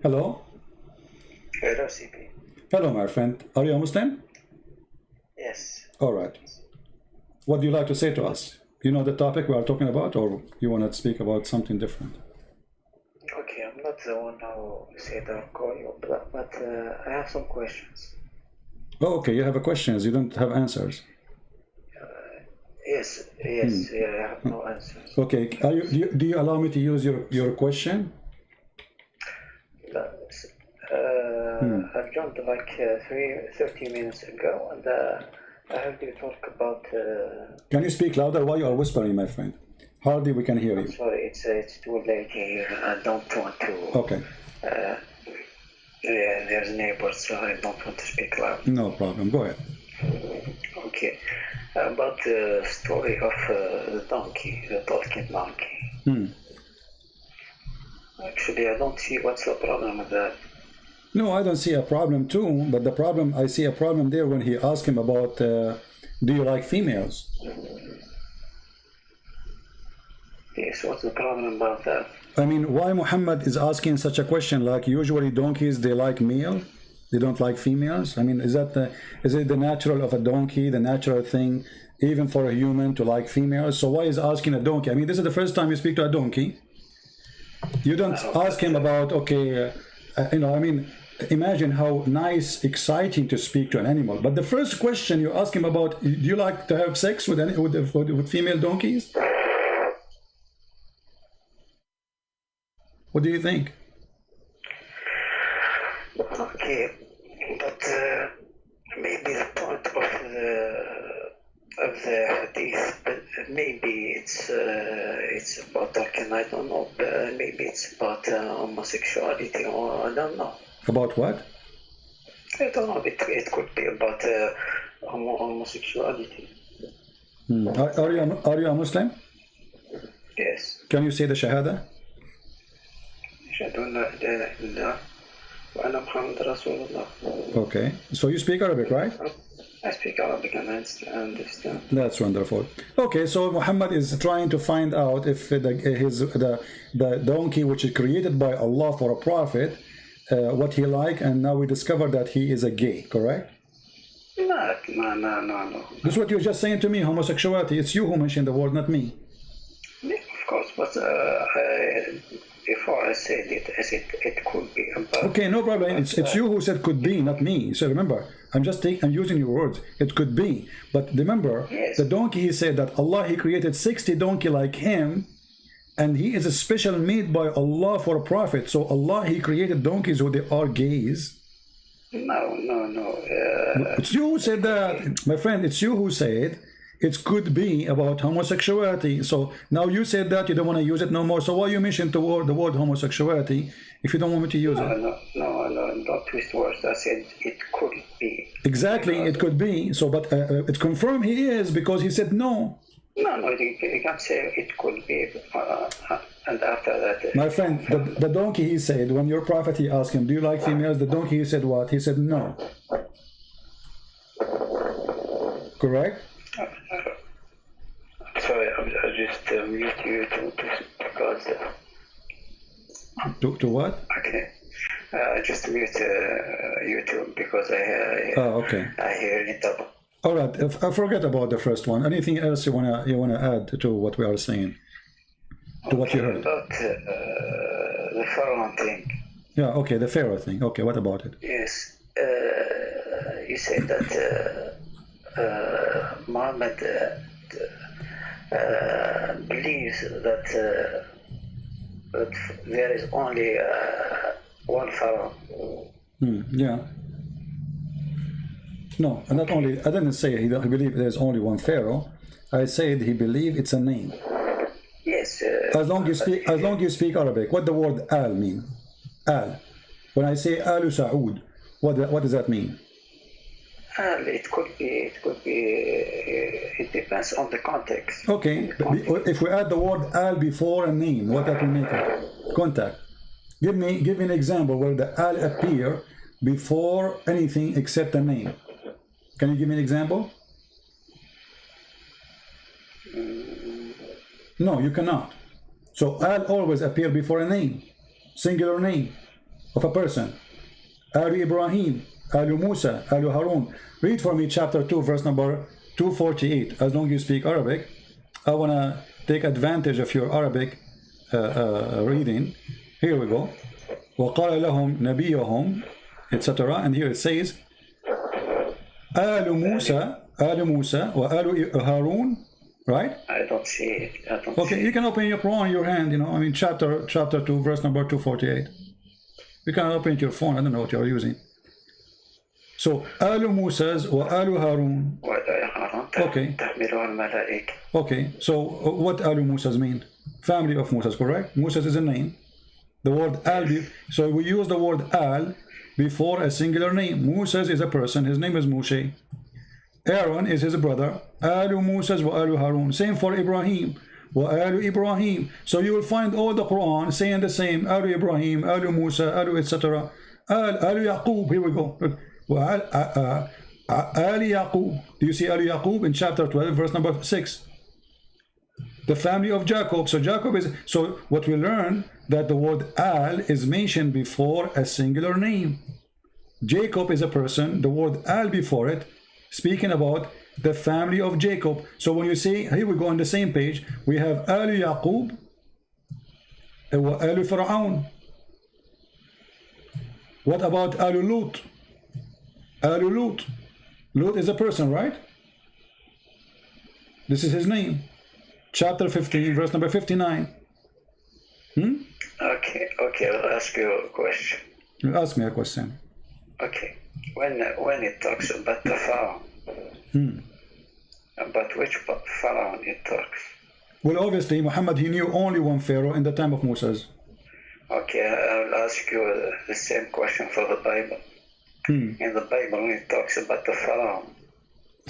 Hello? Hello, CP. Hello, my friend. Are you a Muslim? Yes. All right. What do you like to say to us? You know the topic we are talking about, or you want to speak about something different? Okay, I'm not the one who said I'll call you, but I have some questions. Oh, okay. You have questions. You don't have answers. Yes, yeah, I have no answers. Okay. Do you allow me to use your question? I've jumped like 30 minutes ago, and I heard you talk about. Can you speak louder? Why you are whispering, my friend? Hardly we can hear you. Sorry, it's too late here. I don't want to. Okay. Yeah, there's neighbors, so I don't want to speak loud. No problem. Go ahead. Okay. About the story of the donkey, the talking donkey. Actually, I don't see what's the problem with that. No, I don't see a problem too, but the problem, I see a problem there when he asked him about, do you like females? Yes, what's the problem about that? I mean, why Muhammad is asking such a question? Like usually donkeys, they like male, they don't like females. I mean, is it the natural of a donkey, the natural thing, even for a human to like females? So why is asking a donkey? I mean, this is the first time you speak to a donkey. You don't ask him about, okay, you know, I mean, imagine how nice, exciting to speak to an animal. But the first question you ask him about, do you like to have sex with female donkeys? What do you think? Okay, but maybe the point of the hadith, but maybe it's about talking. I don't know. Maybe it's about homosexuality, or I don't know. About what? I don't know. It could be about homosexuality. Are you a Muslim? Yes. Can you say the Shahada? Okay, so you speak Arabic, right? I speak Arabic and I understand. That's wonderful. Okay, so Muhammad is trying to find out if the donkey which is created by Allah for a prophet, what he like, and now we discover that he is a gay, correct? No. This is what you're just saying to me, homosexuality. It's you who mentioned the word, not me. Of course, but before I said it, I said it could be. Okay, no problem. It's you who said could be, not me. So remember, I'm using your words. It could be, but remember, yes. The donkey. He said that Allah, He created 60 donkey like him, and he is a special made by Allah for a prophet. So Allah, He created donkeys who they are gays. No. It's you who said that, my friend. It's you who said it could be about homosexuality. So now you said that you don't want to use it no more. So why you mentioned the word homosexuality if you don't want me to use it? No, don't twist words. I said it could be. Exactly, it could be. So, but it confirmed he is because he said no. No, you can't say it could be. And after that, my friend, the donkey, he said, when your prophet, he asked him, do you like females? The donkey, he said what? He said no. Correct? Sorry, I just mute you because. To what? Okay. I just mute YouTube because okay. I hear it up. All right. I forget about the first one. Anything else you wanna add to what we are saying? To what you heard? About the Pharaoh thing. Yeah. Okay. The Pharaoh thing. Okay. What about it? Yes. You said that Muhammad believes that there is only one Pharaoh. Yeah. No, not only. I didn't say he believed there's only one Pharaoh. I said he believed it's a name. Yes. As long you speak Arabic, what the word al mean? Al. When I say Al Saud, what does that mean? It could be. It depends on the context. Okay. If we add the word al before a name, what that will make it? Contact. Give me an example where the al appear before anything except a name. Can you give me an example? No, you cannot. So Al always appear before a name, singular name of a person. Al Ibrahim, Al Musa, Al Harun. Read for me chapter 2, verse number 248. As long as you speak Arabic, I want to take advantage of your Arabic reading. Here we go. وَقَالَ لَهُمْ نَبِيُّهُمْ, etc. And here it says, آل موسى وآل هارون, right? I don't see it. I don't Okay, see you can open your Quran in your hand, you know, I mean, chapter 2, verse number 248. You can open it your phone, I don't know what you're using. So, آل موسى وآل هارون. Okay. Okay, so what Al Musas mean? Family of Musas, correct? Musas is a name. The word Al, so we use the word Al before a singular name. Musas is a person, his name is Moshe. Aaron is his brother. Al Musas wa Al Harun. Same for Ibrahim. Wa Al Ibrahim. So you will find all the Quran saying the same. Al Ibrahim, Al Musa, Al etc. Al Yaqub, here we go. Al Yaqub. Do you see Al Yaqub in chapter 12, verse number 6? The family of Jacob. So Jacob is, so what we learn that the word Al is mentioned before a singular name. Jacob is a person, the word Al before it, speaking about the family of Jacob. So when you see, here we go on the same page, we have Al Yaqub wa Al Fir'aun. What about Al Lut? Al Lut. Lut is a person, right? This is his name. Chapter 15, verse number 59. Okay, I'll ask you a question. You ask me a question. Okay, when it talks about the Pharaoh, about which Pharaoh it talks? Well, obviously, Muhammad, he knew only one Pharaoh in the time of Moses. Okay, I'll ask you the same question for the Bible. In the Bible, when it talks about the Pharaoh,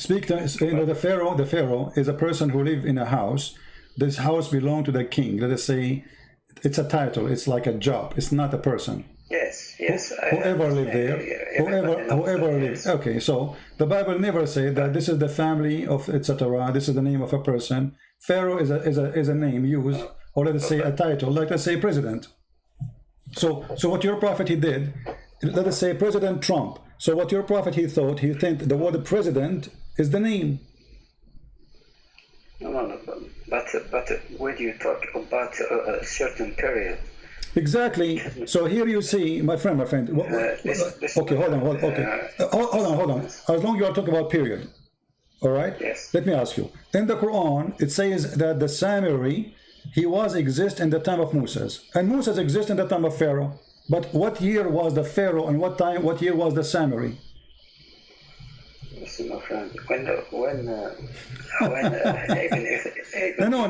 you know, the Pharaoh is a person who lives in a house. This house belongs to the king. Let us say it's a title. It's like a job. It's not a person. Yes. Whoever lived there, whoever lived. Okay, so the Bible never said that this is the family of etc. This is the name of a person. Pharaoh is a name used, or let us say a title, like let's say president. So what your prophet he did, let us say President Trump. So what your prophet he thought the word president is the name. No. But when you talk about a certain period. Exactly. So here you see, my friend. Okay, hold on. Okay, hold on. As long as you are talking about period, all right. Yes. Let me ask you. In the Quran, it says that the Samiri, he was exist in the time of Moses, and Moses exist in the time of Pharaoh. But what year was the Pharaoh, and what year was the Samiri? Listen, my friend. No,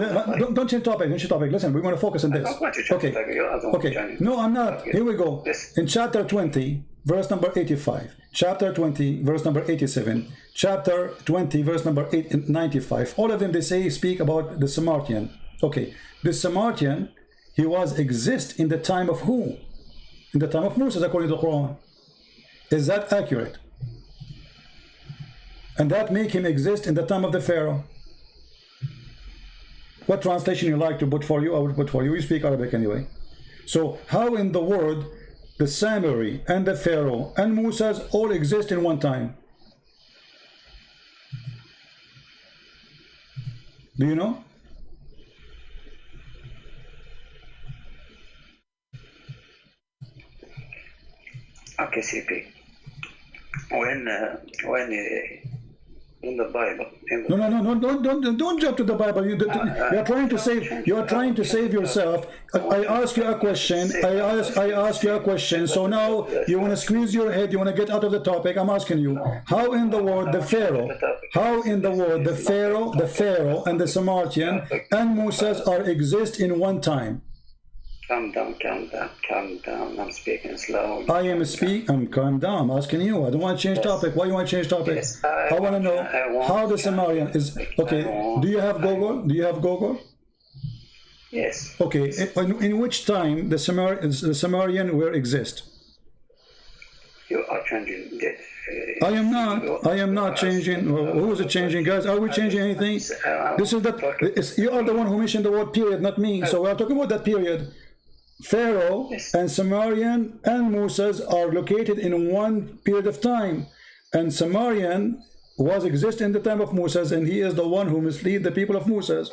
don't change topic. Listen, we want to focus on this. Okay. No, I'm not. Here we go. In chapter 20, verse number 85. Chapter 20, verse number 87. Chapter 20, verse number 95. All of them, they speak about the Samaritan. Okay. The Samaritan, he was exist in the time of who? In the time of Moses, according to the Quran. Is that accurate? And that make him exist in the time of the Pharaoh. What translation you like to put for you, I will put for you. You speak Arabic anyway. So how in the world the Samiri and the Pharaoh and Moses all exist in one time? Do you know? Okay, CP. When in the Bible. No, don't jump to the Bible. You're trying to save yourself. I ask you a question. I ask you a question. So now you want to squeeze your head. You want to get out of the topic. I'm asking you, how in the world the Pharaoh, the Pharaoh and the Samaritan and Moses are exist in one time? Calm down. I'm speaking slow. I'm calm down. I'm asking you. I don't want to change topic. Why you want to change topic? Yes, I want to know how the Samaritan is. Okay. Do you have Google? Yes. Okay. In which time the Samaritan will exist? You are changing the I am not changing. Who is it changing, guys? Are we changing anything? This is that. You are the one who mentioned the word period, not me. So we are talking about that period. Pharaoh and Sumerian and Moses are located in one period of time, and Sumerian was exist in the time of Moses, and he is the one who misled the people of Moses.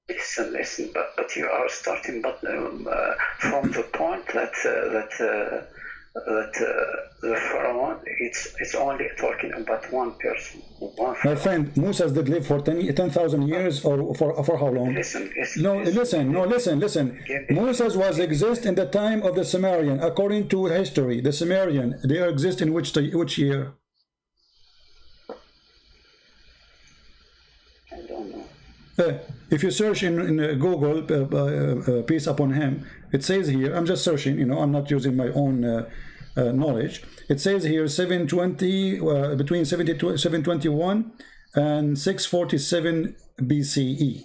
Listen, but you are starting from the point that the Pharaoh, it's only talking about one person. My friend, Moses did live for 10,000 years, or for how long? Listen. Moses was exist in the time of the Sumerian. According to history, the Sumerian, they exist in which year? I don't know. If you search in Google, peace upon him, it says here, I'm just searching, I'm not using my own knowledge. It says here 720, between 721 and 647 BCE.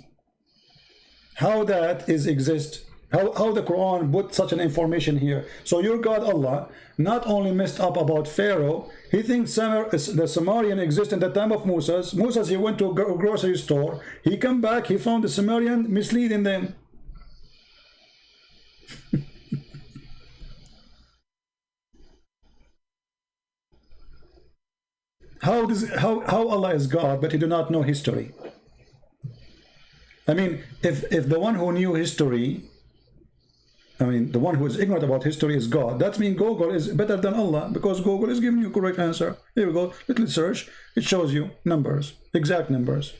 How that is exist? How the Quran put such an information here? So your God Allah not only messed up about Pharaoh, he thinks the Sumerian exists in the time of Moses. Moses, he went to a grocery store. He come back, he found the Sumerian misleading them. How Allah is God, but he do not know history? I mean, if the one who knew history, the one who is ignorant about history is God, that means Google is better than Allah, because Google is giving you correct answer. Here we go, little search, it shows you numbers, exact numbers.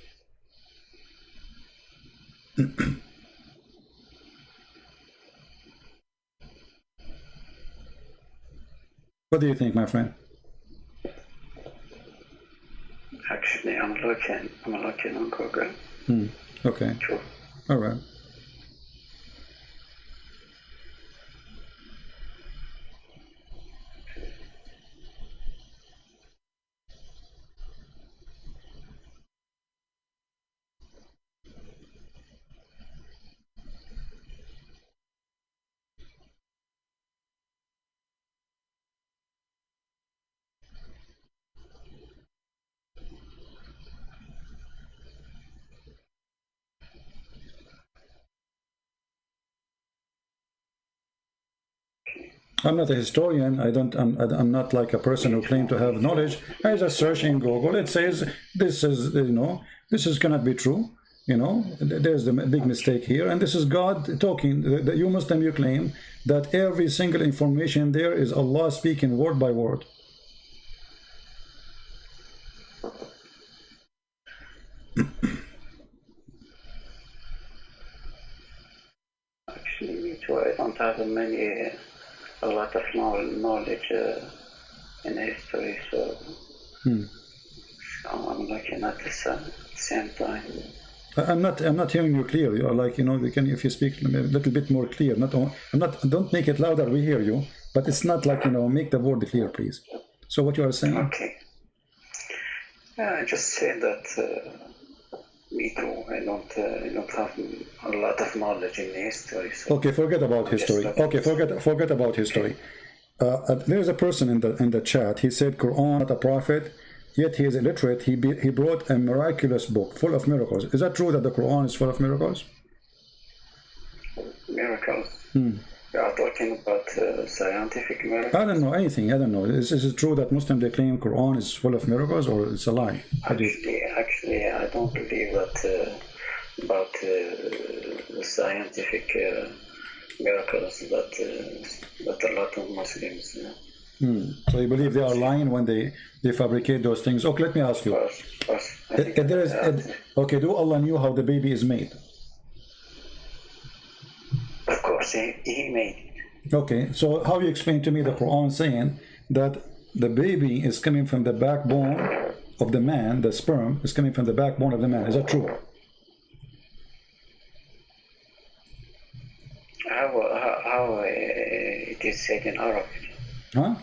What do you think, my friend? Actually, I'm looking on Google. Okay. Sure. All right. I'm not a historian. I'm not like a person who claims to have knowledge. I just search in Google. It says this is, this cannot be true. There's a big mistake here, and this is God talking. You Muslim, you claim that every single information there is Allah speaking word by word. Actually, me too. I don't have a lot of knowledge in history, so I'm looking at the same time. I'm not hearing you clear. You are like, we can, if you speak a little bit more clear. Don't make it louder. We hear you, but it's not like, make the word clear, please. So what you are saying? Okay. I just say that me too. I don't have a lot of knowledge in history. So okay, forget about history. Okay, forget about history. There is a person in the chat. He said Quran not a prophet, yet he is illiterate. He brought a miraculous book full of miracles. Is that true that the Quran is full of miracles? Miracles. We are talking about scientific miracles. I don't know anything. I don't know. Is it true that Muslims they claim Quran is full of miracles, or it's a lie? Actually, I don't believe that about the scientific miracles that a lot of Muslims. So you believe they are lying when they fabricate those things? Okay, let me ask you. Okay, do Allah knew how the baby is made? Of course, he made it. Okay, so how you explain to me the Quran saying that the baby is coming from the backbone of the man, the sperm is coming from the backbone of the man? Is that true? How it is said in Arabic? Huh?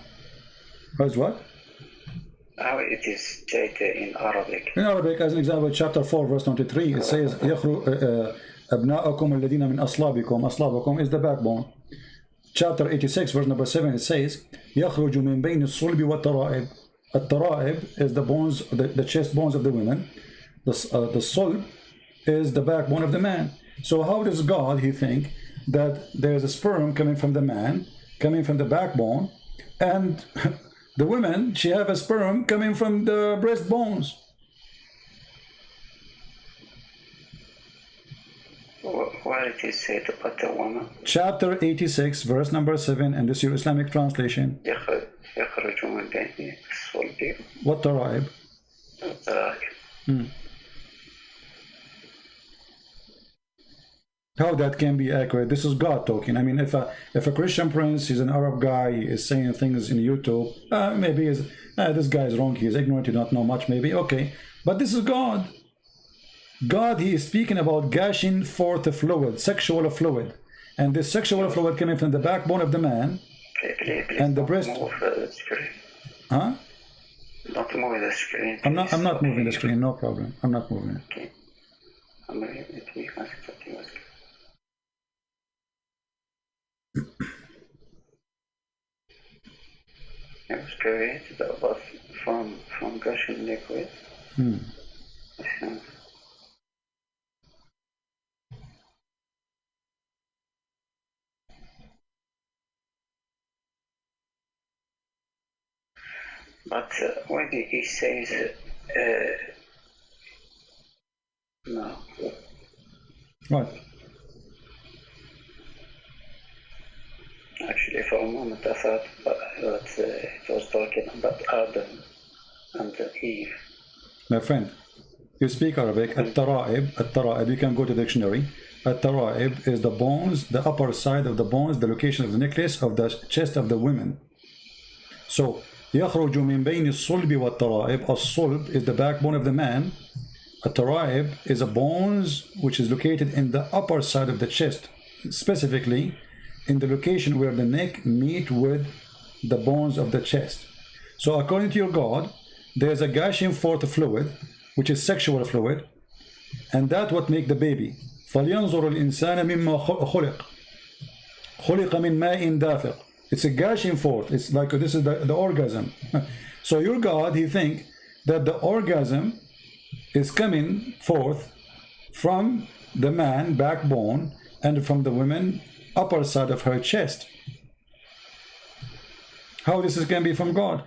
How's what? How it is said in Arabic? In Arabic, as an example, chapter 4, verse 23, it says, أبناءكم الذين من أصلابكم. أصلابكم is the backbone. Chapter 86, verse number 7, it says, يخرج من بين الصلب والترائب. At-tara'ib is the bones, the chest bones of the women. The sulb is the backbone of the man. So how does God, he think, that there's a sperm coming from the man, coming from the backbone, and the women, she have a sperm coming from the breastbones? Where did you say to put the woman? Chapter 86, verse number 7, and this is your Islamic translation. يخرج من بين الصلب والترائب. How that can be accurate? This is God talking. I mean, if a Christian prince, he's an Arab guy, he is saying things in YouTube, maybe this guy is wrong, he is ignorant, he don't know much, maybe, okay. But this is God. God, he is speaking about gushing forth a fluid, sexual fluid. And this sexual fluid coming from the backbone of the man and the breast. Huh? Don't move the screen. I'm not moving the screen, no problem. I'm not moving it. Okay. It was created from gushing liquid. But when he says no. What? Actually, for a moment I thought that it was talking about Adam and Eve. My friend, you speak Arabic. At-tara'ib, you can go to the dictionary. At-tara'ib is the bones, the upper side of the bones, the location of the necklace of the chest of the women. So, يخرج من بين الصلب والترائب. الصلب is the backbone of the man. At-tara'ib is a bones which is located in the upper side of the chest, specifically in the location where the neck meet with the bones of the chest. So according to your God, there's a gushing forth fluid, which is sexual fluid, and that what make the baby. فَلْيَنْظُرُ الْإِنسَانَ مِمَّا خُلِقَ خُلِقَ مِنْ مَاءٍ دَافِقٍ. It's a gushing forth. It's like this is the orgasm. So your God, he think that the orgasm is coming forth from the man backbone and from the woman upper side of her chest. How this is can be from God?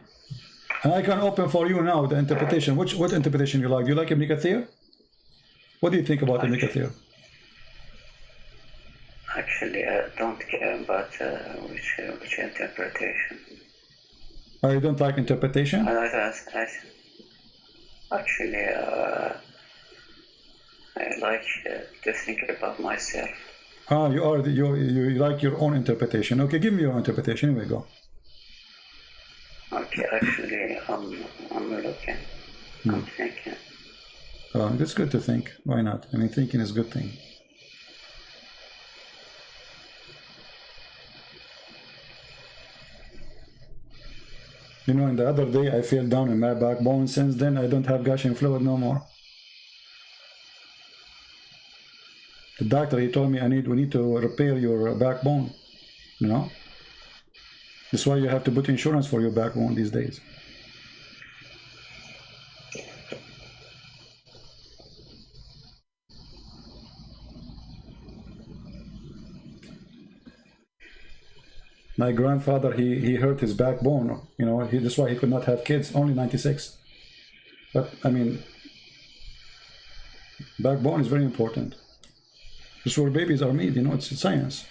And I can open for you now the interpretation. What interpretation you like? Do you like Ibn Kathir? What do you think about Ibn Kathir? Actually, I don't care about which interpretation. Oh, you don't like interpretation? Actually, I like to think about myself. Ah, you like your own interpretation. Okay, give me your interpretation. Here we go. Okay, actually, I'm looking. I'm thinking. It's good to think. Why not? I mean, thinking is a good thing. You know, in the other day, I fell down in my backbone. Since then, I don't have gushing fluid no more. The doctor, he told me we need to repair your backbone. You know? That's why you have to put insurance for your backbone these days. My grandfather, he hurt his backbone, you know, that's why he could not have kids, only 96. But, I mean, backbone is very important. That's where babies are made, you know, it's science.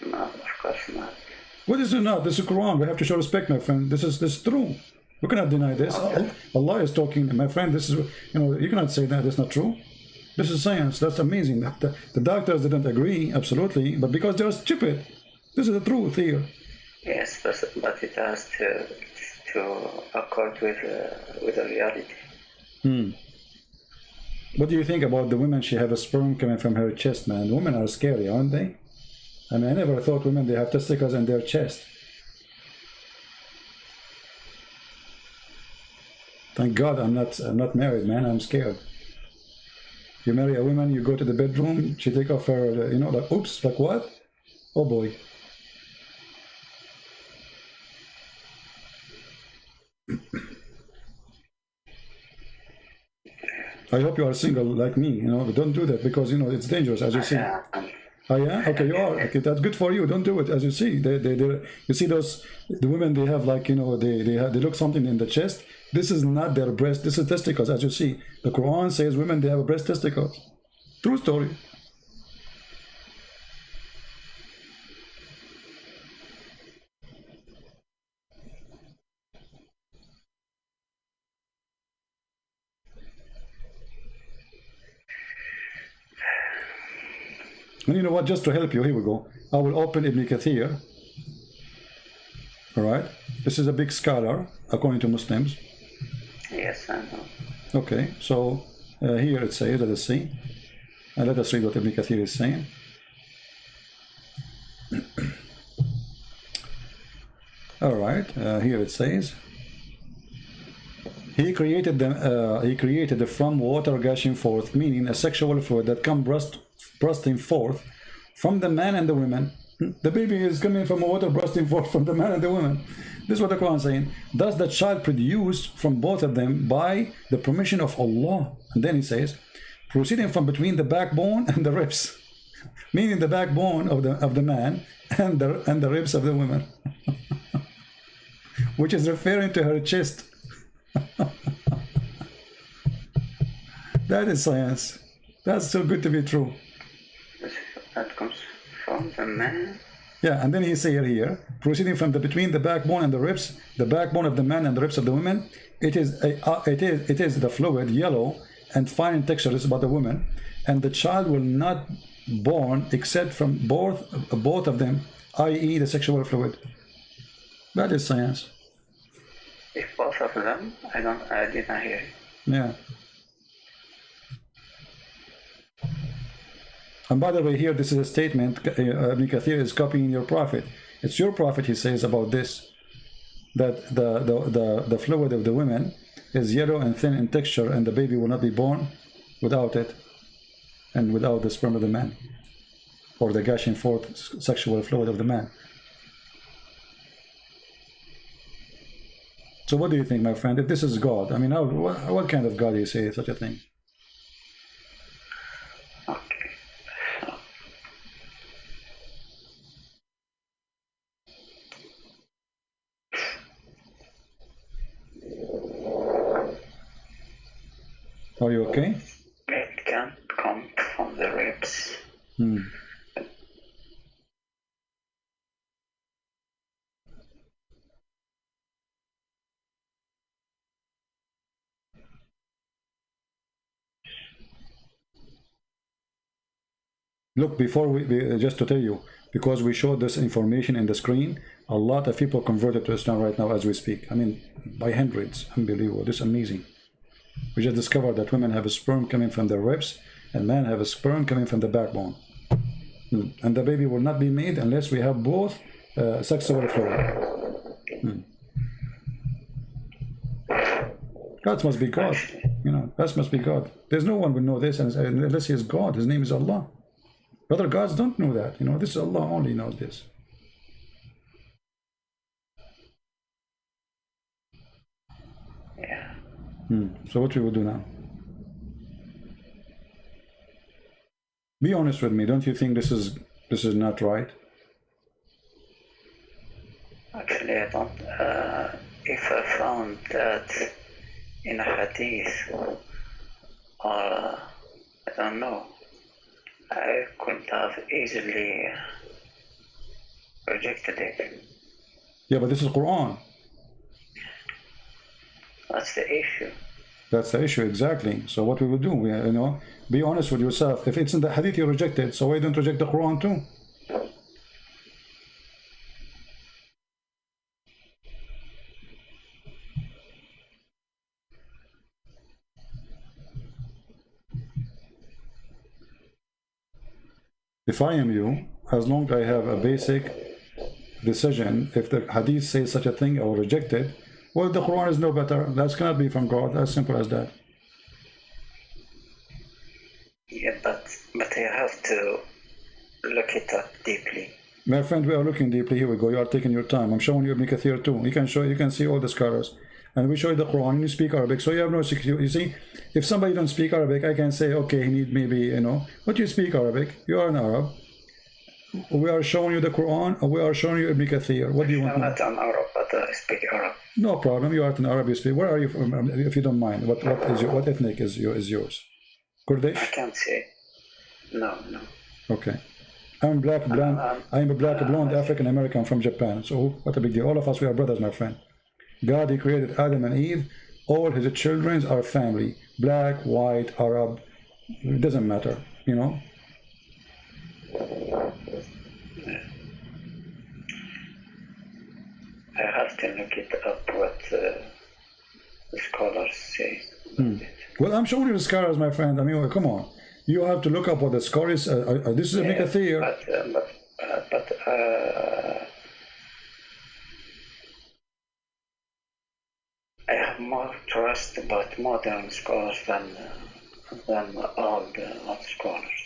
No, of course not. What is it not? This is Quran. We have to show respect, my friend. This is true. We cannot deny this. Okay. Allah is talking, my friend, this is, you know, you cannot say that it's not true. This is science. That's amazing. The doctors didn't agree, absolutely, but because they are stupid. This is the truth here. Yes, but it has to accord with the reality. What do you think about the women? She have a sperm coming from her chest, man. Women are scary, aren't they? I mean, I never thought women, they have testicles in their chest. Thank God I'm not married, man. I'm scared. You marry a woman, you go to the bedroom, she take off her, you know, like, oops, like what? Oh boy. I hope you are single like me, you know, but don't do that because, you know, it's dangerous, as you see. Oh yeah, okay, you are. Okay, that's good for you. Don't do it. As you see, you see those the women. They have like, you know, they look something in the chest. This is not their breast. This is testicles. As you see, the Quran says women they have a breast testicles. True story. And you know what? Just to help you, here we go. I will open Ibn Kathir. All right. This is a big scholar according to Muslims. Yes, I know. Okay. So here it says, let us see. Let us read what Ibn Kathir is saying. All right. Here it says. He created the from water gushing forth, meaning a sexual fluid that comes bursting forth from the man and the women. The baby is coming from water bursting forth from the man and the woman. This is what the Quran is saying. Thus the child produced from both of them by the permission of Allah. And then he says, proceeding from between the backbone and the ribs, meaning the backbone of the man and the ribs of the woman, which is referring to her chest. That is science. That's so good to be true. That comes from the man. Yeah, and then he says here, proceeding from between the backbone and the ribs, the backbone of the man and the ribs of the woman, it is the fluid, yellow and fine in texture. This is about the woman, and the child will not born except from both of them, i.e., the sexual fluid. That is science. If both of them, I did not hear. Yeah. And by the way, here this is a statement. Ibn Kathir is copying your prophet. It's your prophet, he says about this, that the fluid of the women is yellow and thin in texture, and the baby will not be born without it, and without the sperm of the man, or the gushing forth sexual fluid of the man. So what do you think, my friend? If this is God, I mean, what kind of God do you say such a thing? Okay. Are you okay? It can come from the ribs. Look, before just to tell you, because we showed this information in the screen, a lot of people converted to Islam right now as we speak. I mean, by hundreds. Unbelievable. This is amazing. We just discovered that women have a sperm coming from their ribs and men have a sperm coming from the backbone. And the baby will not be made unless we have both sexual fluid. That must be God. You know, that must be God. There's no one will know this unless he is God. His name is Allah. Other gods don't know that. You know, this is Allah only knows this. Yeah. So what we will do now? Be honest with me. Don't you think this is not right? Actually, I don't. If I found that in a hadith, or I don't know, I could have easily rejected it. Yeah, but this is Quran. That's the issue. That's the issue, exactly. So what we will do, you know, be honest with yourself. If it's in the hadith you reject it, so why don't reject the Quran too? If I am you, as long as I have a basic decision, if the hadith says such a thing, I will reject it. Well, the Quran is no better. That cannot be from God. As simple as that. Yeah, but you have to look it up deeply. My friend, we are looking deeply. Here we go. You are taking your time. I'm showing you Ibn Kathir too. You can see all the scholars. and we show you the Quran, and you speak Arabic, so you have no security. You see, if somebody don't speak Arabic, I can say, okay, he need maybe, you know, but you speak Arabic, you are an Arab. We are showing you the Quran, and we are showing you Ibn Kathir. What do you want? I'm not an Arab, but I speak Arab. No problem. You are an Arab. You speak. Where are you from? If you don't mind, what ethnic is yours? Kurdish? I can't say. No. Okay. I'm black, blonde. I'm a black, blonde African American from Japan. So what a big deal. All of us, we are brothers, my friend. God, He created Adam and Eve. All His children are family. Black, white, Arab. It doesn't matter, you know. I have to look it up what the scholars say. Well, I'm showing you the scholars, my friend. I mean, well, come on. You have to look up what the scholars. This is a Ibn Kathir. But I have more trust about modern scholars than all the scholars.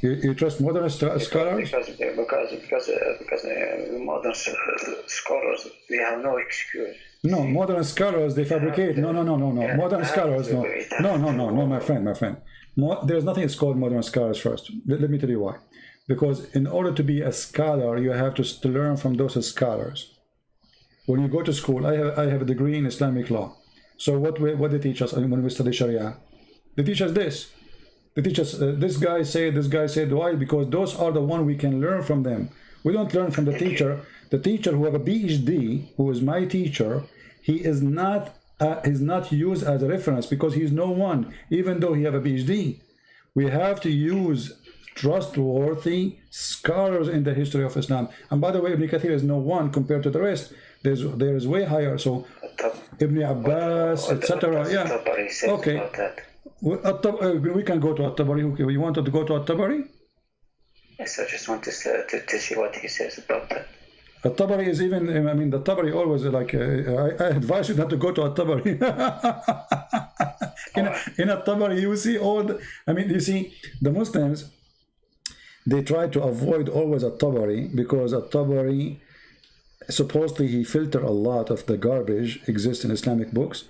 You trust modern scholars? Because modern scholars, they have no excuse. No, modern scholars, they fabricate. No. Modern scholars, no, my friend. There's nothing that's called modern scholars first. Let me tell you why. Because in order to be a scholar, you have to learn from those scholars. When you go to school, I have a degree in Islamic law. So what they teach us when we study Sharia? They teach us this. They teach us this guy said. Why? Because those are the one we can learn from them. We don't learn from the teacher. The teacher who have a PhD, who is my teacher, he is not used as a reference because he is no one, even though he have a PhD. We have to use trustworthy scholars in the history of Islam. And by the way, Ibn Kathir is no one compared to the rest. There is way higher. So Ibn Abbas, etc. Yeah. Okay. We can go to At-Tabari. You wanted to go to At-Tabari? Yes, I just want to see what he says about that. At-Tabari is even, I mean, the Tabari always like, I advise you not to go to At-Tabari. in At-Tabari, you see all the, I mean, you see, the Muslims, they try to avoid always At-Tabari because At-Tabari, supposedly he filter a lot of the garbage exists in Islamic books,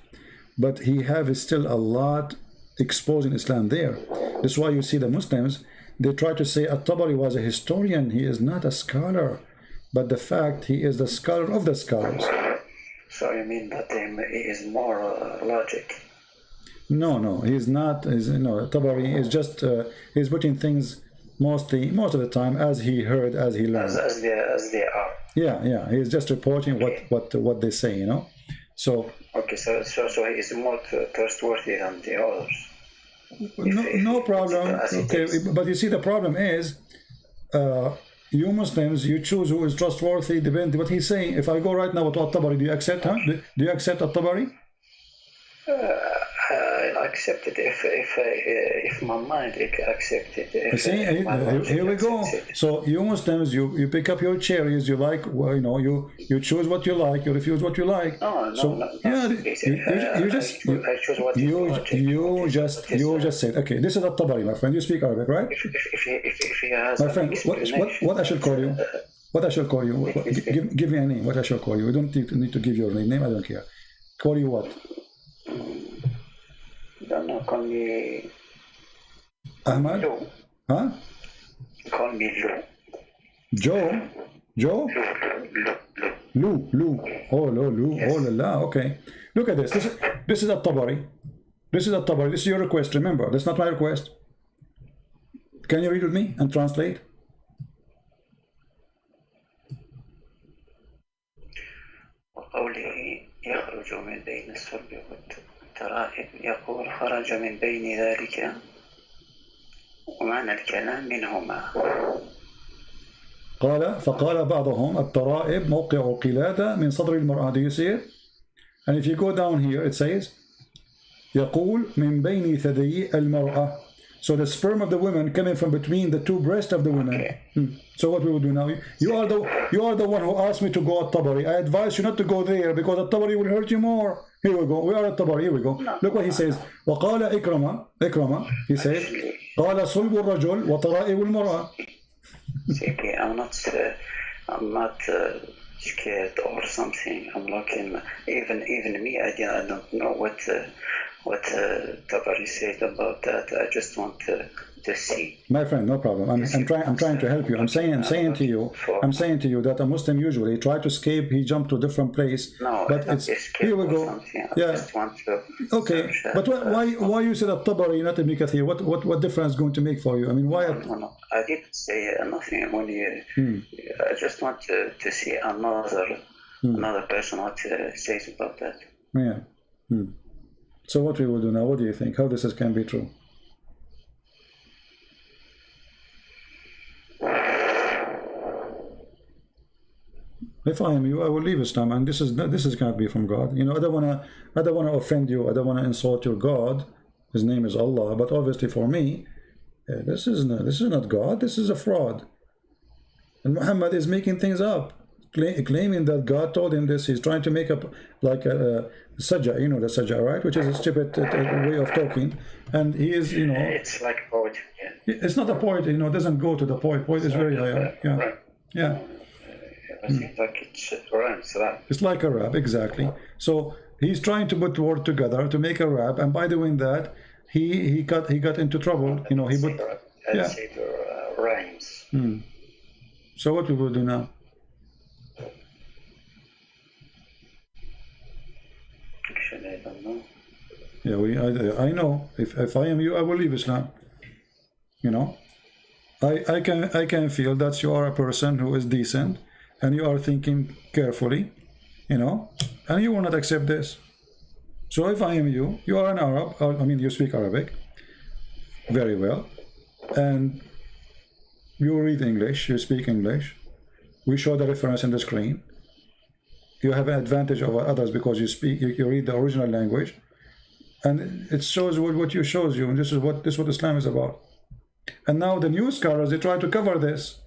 but he have still a lot exposing Islam there. That's why you see the Muslims, they try to say At-Tabari was a historian. He is not a scholar. But the fact he is the scholar of the scholars. So you mean that he is more logic? No, he's not. Tabari is just he's putting things most of the time as he heard, as he learned. As they are. Yeah. He's just reporting what they say, you know. So. Okay, so he is more trustworthy than the others. No problem. Okay, but you see, the problem is. You Muslims, you choose who is trustworthy, depending what he's saying. If I go right now to At-Tabari, do you accept? Do you accept At-Tabari? I'll accept it if my mind accepts it. See, here we go. So you Muslims, you pick up your cherries. You like, well, you choose what you like. You refuse what you like. No. Yeah, you just said, okay, this is At-Tabari, my friend. You speak Arabic, right? If he has my friend, what I should call you? What I shall call you? Give me a name. What I shall call you? You don't need to give your name. I don't care. Call you what? Don't know. Call me Ahmad. Lou. Huh? Call me Lou. Joe. Lou. Oh, Lou. Yes. Oh, la. Okay. Look at this. This is At-Tabari. This is your request. Remember, that's not my request. Can you read with me and translate? وقوله يخرج من بين الصلب والترائب يقول خرج من بين ذلك ومعنى الكلام منهما. فقال بعضهم الترائب موقع قلادة من صدر المرأة. Do you see it? And if you go down here, it says يقول من بين ثدي المرأة. So the sperm of the woman coming from between the two breasts of the women. Okay. So what we will do now? You are the one who asked me to go at Tabari. I advise you not to go there because at Tabari will hurt you more. Here we go. We are at Tabari. Here we go. No. Look what he says. وقال إكرمة. He says قال صلب الرجل وطرائب المرأة. I'm not scared or something. I'm looking, even me, I don't know what Tabari said about that. I just want to see. My friend, no problem. I'm trying to help you. I'm saying to you that a Muslim usually try to escape. He jumped to a different place. No, but it's here we go. Yeah. Just want to okay. But why you said that Tabari, not Ibn Kathir? What difference going to make for you? I mean, why? No. I didn't say nothing. When I just want to see another person what says about that. Yeah. So what we will do now? What do you think? How this can be true? If I am you, I will leave Islam, and this is cannot be from God. You know, I don't wanna offend you. I don't wanna insult your God. His name is Allah, but obviously for me, this is not God. This is a fraud. And Muhammad is making things up, claiming that God told him this. He's trying to make up like a sajja, you know, the sajja, right? Which is a stupid way of talking. And he is, you know, it's like poetry. Yeah. It's not a poet, you know. It doesn't go to the poet. Poet is very high. Yeah, right. Yeah. I think like it's rhymes, right? It's like a rap, exactly. So he's trying to put words together to make a rap, and by doing that, he got into trouble. You know, he put rhymes. So what we will do now? Actually, I don't know. Yeah, I know. If I am you, I will leave Islam. You know, I can feel that you are a person who is decent, and you are thinking carefully, you know, and you will not accept this. So if I am you, you are an Arab, I mean, you speak Arabic very well, and you read English, you speak English. We show the reference in the screen. You have an advantage over others because you read the original language, and it shows what you shows you, and this is what Islam is about. And now the new scholars, they try to cover this,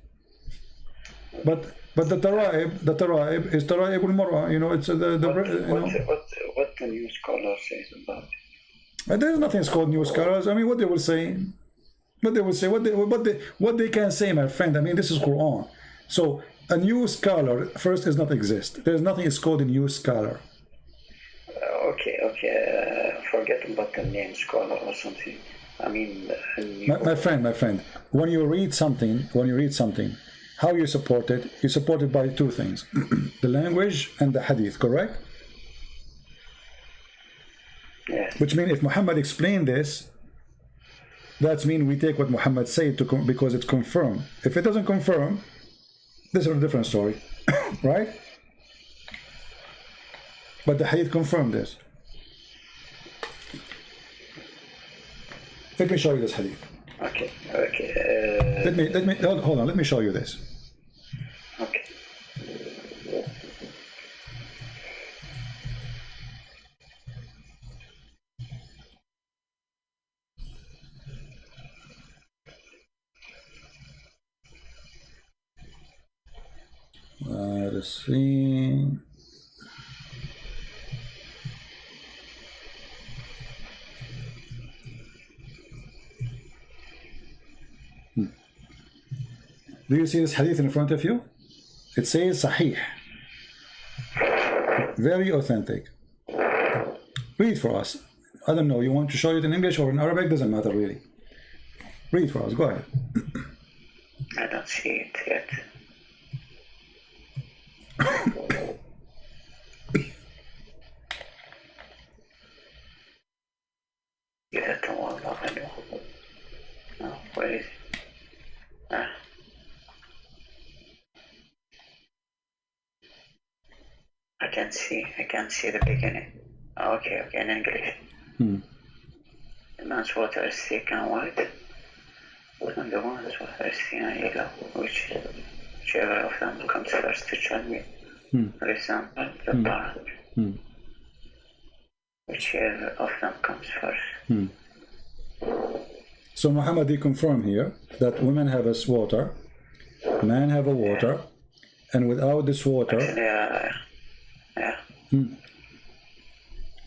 but the Taraib is Taraib al-Mar'a, you know, it's what the new scholar says about it. And there's nothing called new scholars. I mean, what they will say, what they can say, my friend. I mean, this is Quran. So a new scholar first does not exist. There's nothing is called a new scholar. Okay. Forget about the name scholar or something. I mean, my friend, when you read something, how you support it? You support it by two things: the language and the hadith. Correct? Yes. Which means if Muhammad explained this, that means we take what Muhammad said because it's confirmed. If it doesn't confirm, this is a different story, right? But the hadith confirmed this. Let me show you this hadith. Okay. Let me hold on. Let me show you this. Okay. Let's see. Do you see this hadith in front of you? It says Sahih. Very authentic. Read for us. I don't know, you want to show it in English or in Arabic? Doesn't matter really. Read for us, go ahead. I don't see it yet. No, where is it? I can't see the beginning. Okay, in English. The man's water is thick and white, and the woman's water is thin and yellow, whichever of them comes first to join me. Resemble the parent. Whichever of them comes first. So Muhammad, he confirmed here that women have a water, men have a water, and without this water,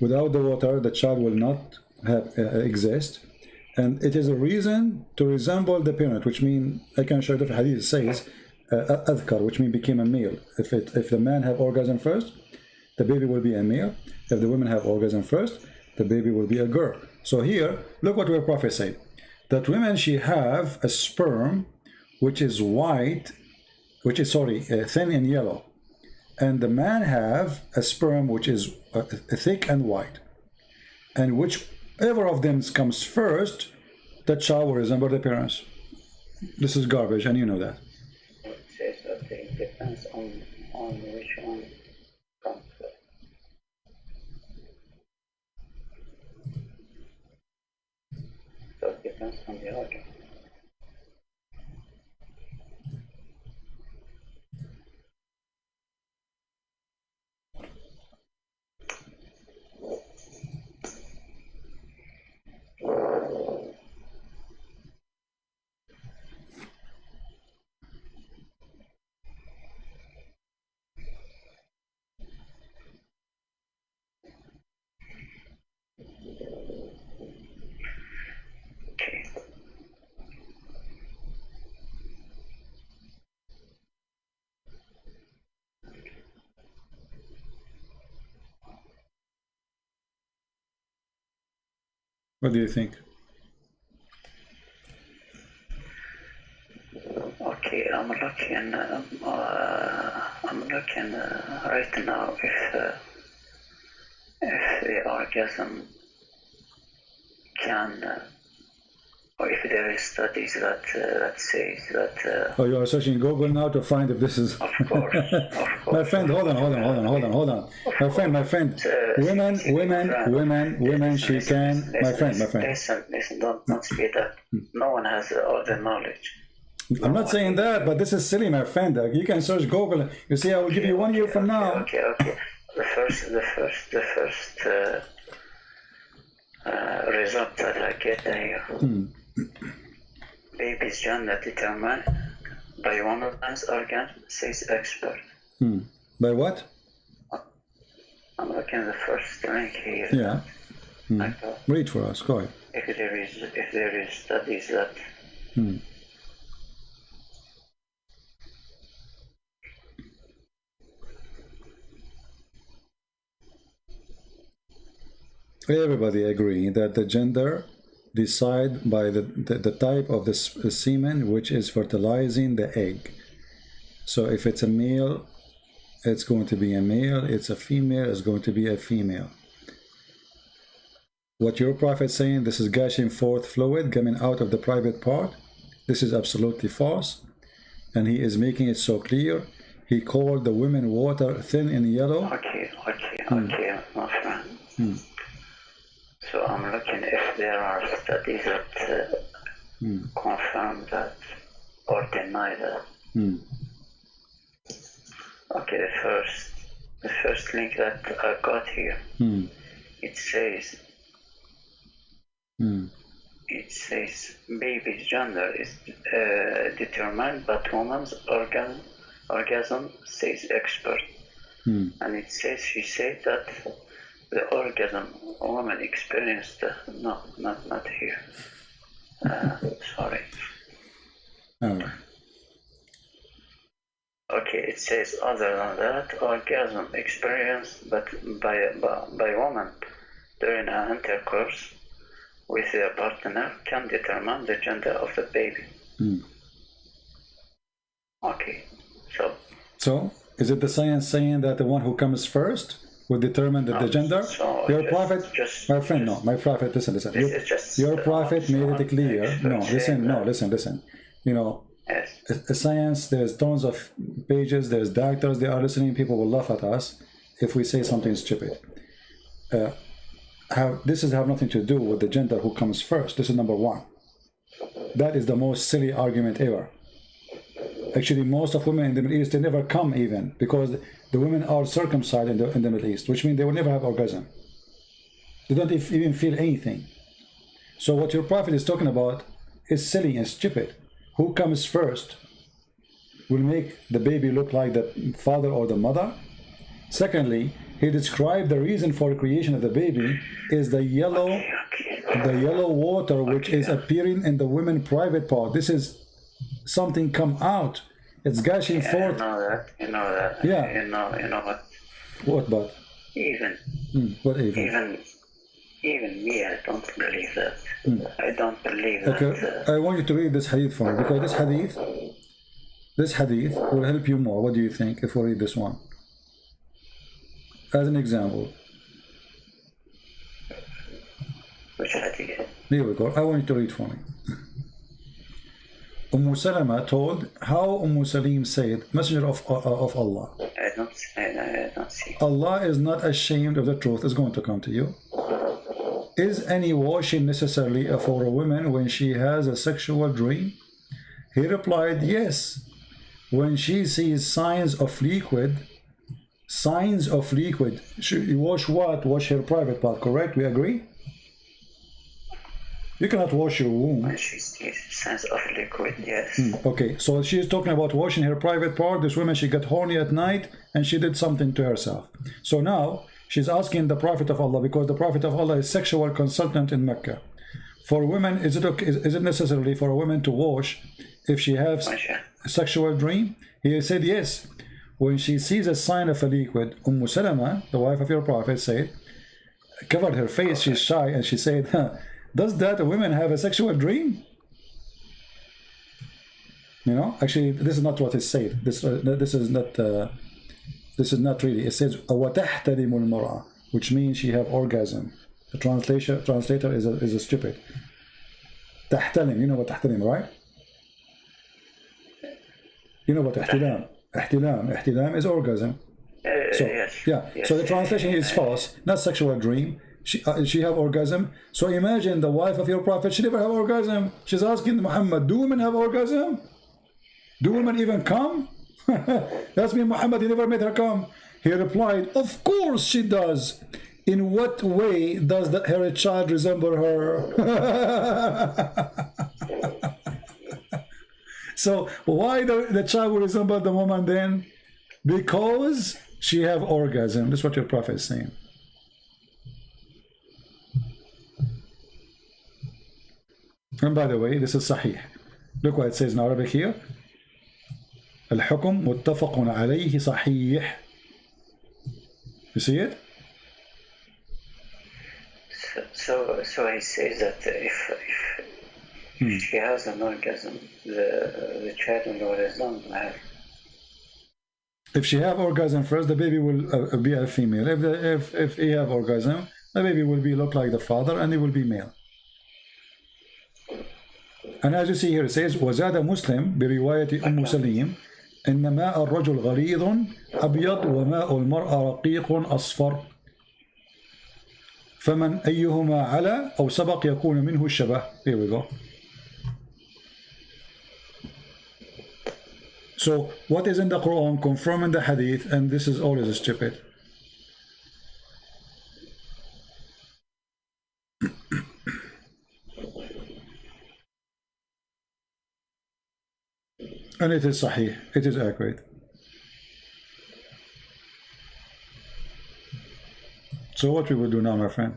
without the water, the child will not exist, and it is a reason to resemble the parent, which means I can show you the hadith says, adhkar, which means became a male. If the man have orgasm first, the baby will be a male. If the women have orgasm first, the baby will be a girl. So here, look what our Prophet said. That women, she have a sperm which is white, which is, thin and yellow. And the man have a sperm which is thick and white. And whichever of them comes first, the child will resemble the parents. This is garbage, and you know that. It says that it depends on which one comes first. So it depends on the organ. Okay. What do you think? Okay, I'm looking right now if the orgasm can, or if there is studies that says that. Oh, you are searching Google now to find if this is. Of course, of course. My friend, hold on. My friend. Women, she can. My friend. Listen, don't speed up. No one has all the knowledge. I'm not saying that, but this is silly, my friend. You can search Google. You see, I will give you 1 year from now. Okay. The first result that I get here. Baby's gender determined by woman's organ, says expert. By what? I'm looking at the first link here. Yeah. Read for us. Go ahead. If there is studies that. Everybody agree that the gender decide by the type of the semen which is fertilizing the egg. So if it's a male, it's going to be a male. It's a female, it's going to be a female. What your Prophet saying, this is gushing forth fluid coming out of the private part, this is absolutely false. And he is making it so clear. He called the women water thin and yellow. Okay, my friend. So I'm looking if there are studies that confirm that or deny that. Okay, the first link that I got here, it says baby's gender is determined but woman's orgasm, says expert. And it says, she said that the orgasm a woman experienced, no, not here. Sorry. Oh. Okay, it says other than that, orgasm experienced but by woman during her intercourse with their partner can determine the gender of the baby. Okay, so is it the science saying that the one who comes first will determine the gender? So your prophet, my friend, my prophet, listen. Your prophet made it clear. Listen. You know, a science, there's tons of pages, there's doctors, they are listening, people will laugh at us if we say something stupid. This have nothing to do with the gender who comes first. This is number one. That is the most silly argument ever. Actually, most of women in the Middle East, they never come even, because the women are circumcised in the Middle East, which means they will never have orgasm. They don't even feel anything. So what your prophet is talking about is silly and stupid. Who comes first will make the baby look like the father or the mother. Secondly, he described the reason for the creation of the baby is the yellow water which is appearing in the women's private part. This is something come out It's gushing forth. You know that. Yeah. You know what? What but? Even. What even? Even me, I don't believe that. I don't believe okay. that. I want you to read this hadith for me, because this hadith will help you more. What do you think if we read this one? As an example. Which hadith? Here we go. I want you to read for me. Salama told how Salim said, Messenger of Allah. I don't see. Allah is not ashamed of the truth. It's going to come to you. Is any washing necessarily for a woman when she has a sexual dream? He replied, yes. When she sees signs of liquid. You wash what? Wash her private part, correct? We agree? You cannot wash your womb. When she sees signs of liquid, yes. Okay, so she's talking about washing her private part. This woman, she got horny at night and she did something to herself. So now she's asking the Prophet of Allah, because the Prophet of Allah is sexual consultant in Mecca. For women, is it necessarily for a woman to wash if she has a sexual dream? He said yes. When she sees a sign of a liquid, Salama, the wife of your Prophet, said, covered her face, she's shy, and she said, does that a woman have a sexual dream? You know, actually, this is not what it said. This is not really. It says وَتَحْتَلِمُ الْمَرْأَةِ, which means she have orgasm. The translator is a stupid. تحتلم, you know what تحتلم, right? You know what ihtilam? Ihtilam is orgasm. So yes. Yeah. Yes. So the translation is false, not sexual dream. She have orgasm. So imagine the wife of your Prophet, she never have orgasm. She's asking Muhammad, do women have orgasm? Do women even come? That's me, Muhammad, he never made her come. He replied, of course she does. In what way does her child resemble her? So why the child will resemble the woman then? Because she have orgasm. That's what your Prophet is saying. And by the way, this is Sahih. Look what it says in Arabic here. الحكم متفق عليه صحيح. You see it? So he says that if she has an orgasm, the child will resemble her. If she have orgasm first, the baby will be a female. If he have orgasm, the baby will look like the father, and he will be male. And as you see here, it says وزاد مسلم برواية سليم إن ماء الرجل غليظ أبيض وماء المرأة رقيق أصفر فمن أيهما على أو سبق يكون منه الشبه. Here we go. So what is in the Quran confirming the hadith, and this is always stupid. And it is sahih, it is accurate. So what we will do now, my friend?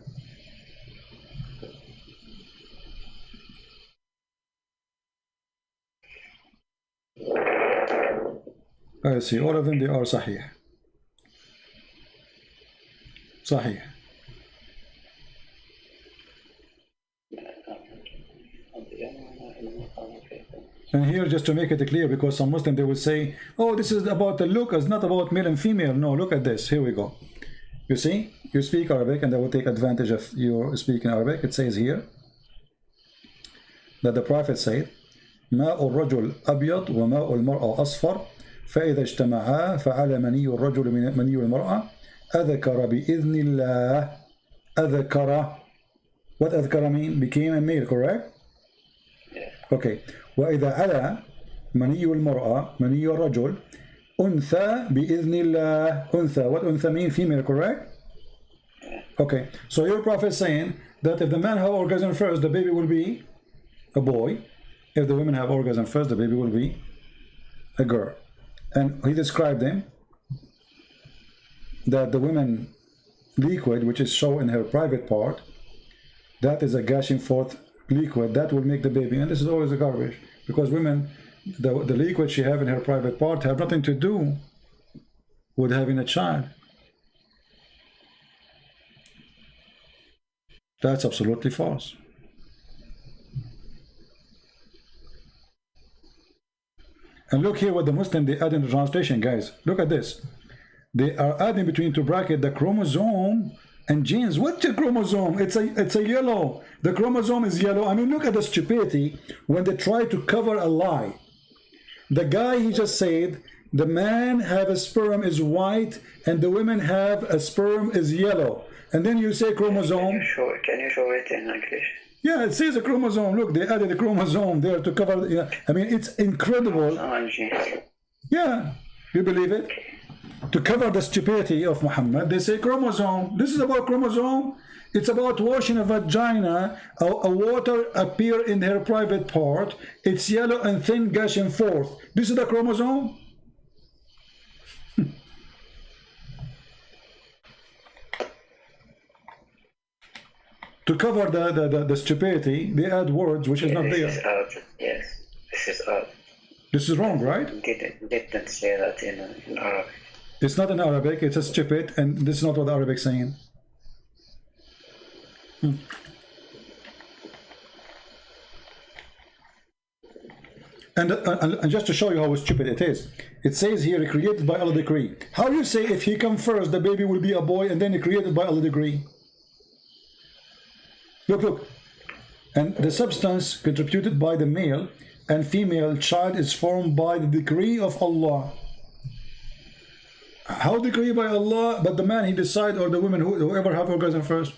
I see, all of them, they are sahih. Sahih. And here, just to make it clear, because some Muslims, they will say, oh, this is about the look, it's not about male and female. No, look at this. Here we go. You see, you speak Arabic, and they will take advantage of your speaking Arabic. It says here that the Prophet said, ماء الرجل أبيض وماء المرأة أصفر فإذا اجتمعا فعلى مني الرجل من مني المرأة أذكر بإذن الله. أذكر. What أذكر mean? Became a male, correct? Okay. وإذا على مني المرأة مني الرجل أنثى بإذن الله. أنثى. What أنثى mean? Female, correct? Okay. So your Prophet is saying that if the man have orgasm first, the baby will be a boy. If the women have orgasm first, the baby will be a girl. And he described them that the women liquid, which is shown in her private part, that is a gushing forth liquid that will make the baby. And this is always a garbage, because women, the liquid she have in her private part have nothing to do with having a child. That's absolutely false. And look here what the Muslim they add in the translation, guys. Look at this. They are adding between two brackets the chromosome and genes. What's a chromosome? It's a yellow. The chromosome is yellow. I mean, look at the stupidity when they try to cover a lie. The guy, he just said the man have a sperm is white and the women have a sperm is yellow. And then you say chromosome. Can you show it in English? Yeah, it says a chromosome. Look, they added a chromosome there to cover. Yeah, I mean, it's incredible. Yeah, you believe it? To cover the stupidity of Muhammad, they say chromosome. This is about chromosome. It's about washing a vagina. A water appear in her private part. It's yellow and thin gushing forth. This is the chromosome. To cover the stupidity, they add words which is not there. This is odd. Yes, this is odd. This is wrong, right? Didn't say that in Arabic. It's not in Arabic, it's a stupid, and this is not what the Arabic is saying. And just to show you how stupid it is, it says here, created by Allah decree. How you say if he comes first, the baby will be a boy, and then created by Allah decree? Look. And the substance contributed by the male and female child is formed by the decree of Allah. How decree by Allah? But the man, he decide, or the women, whoever have orgasm first.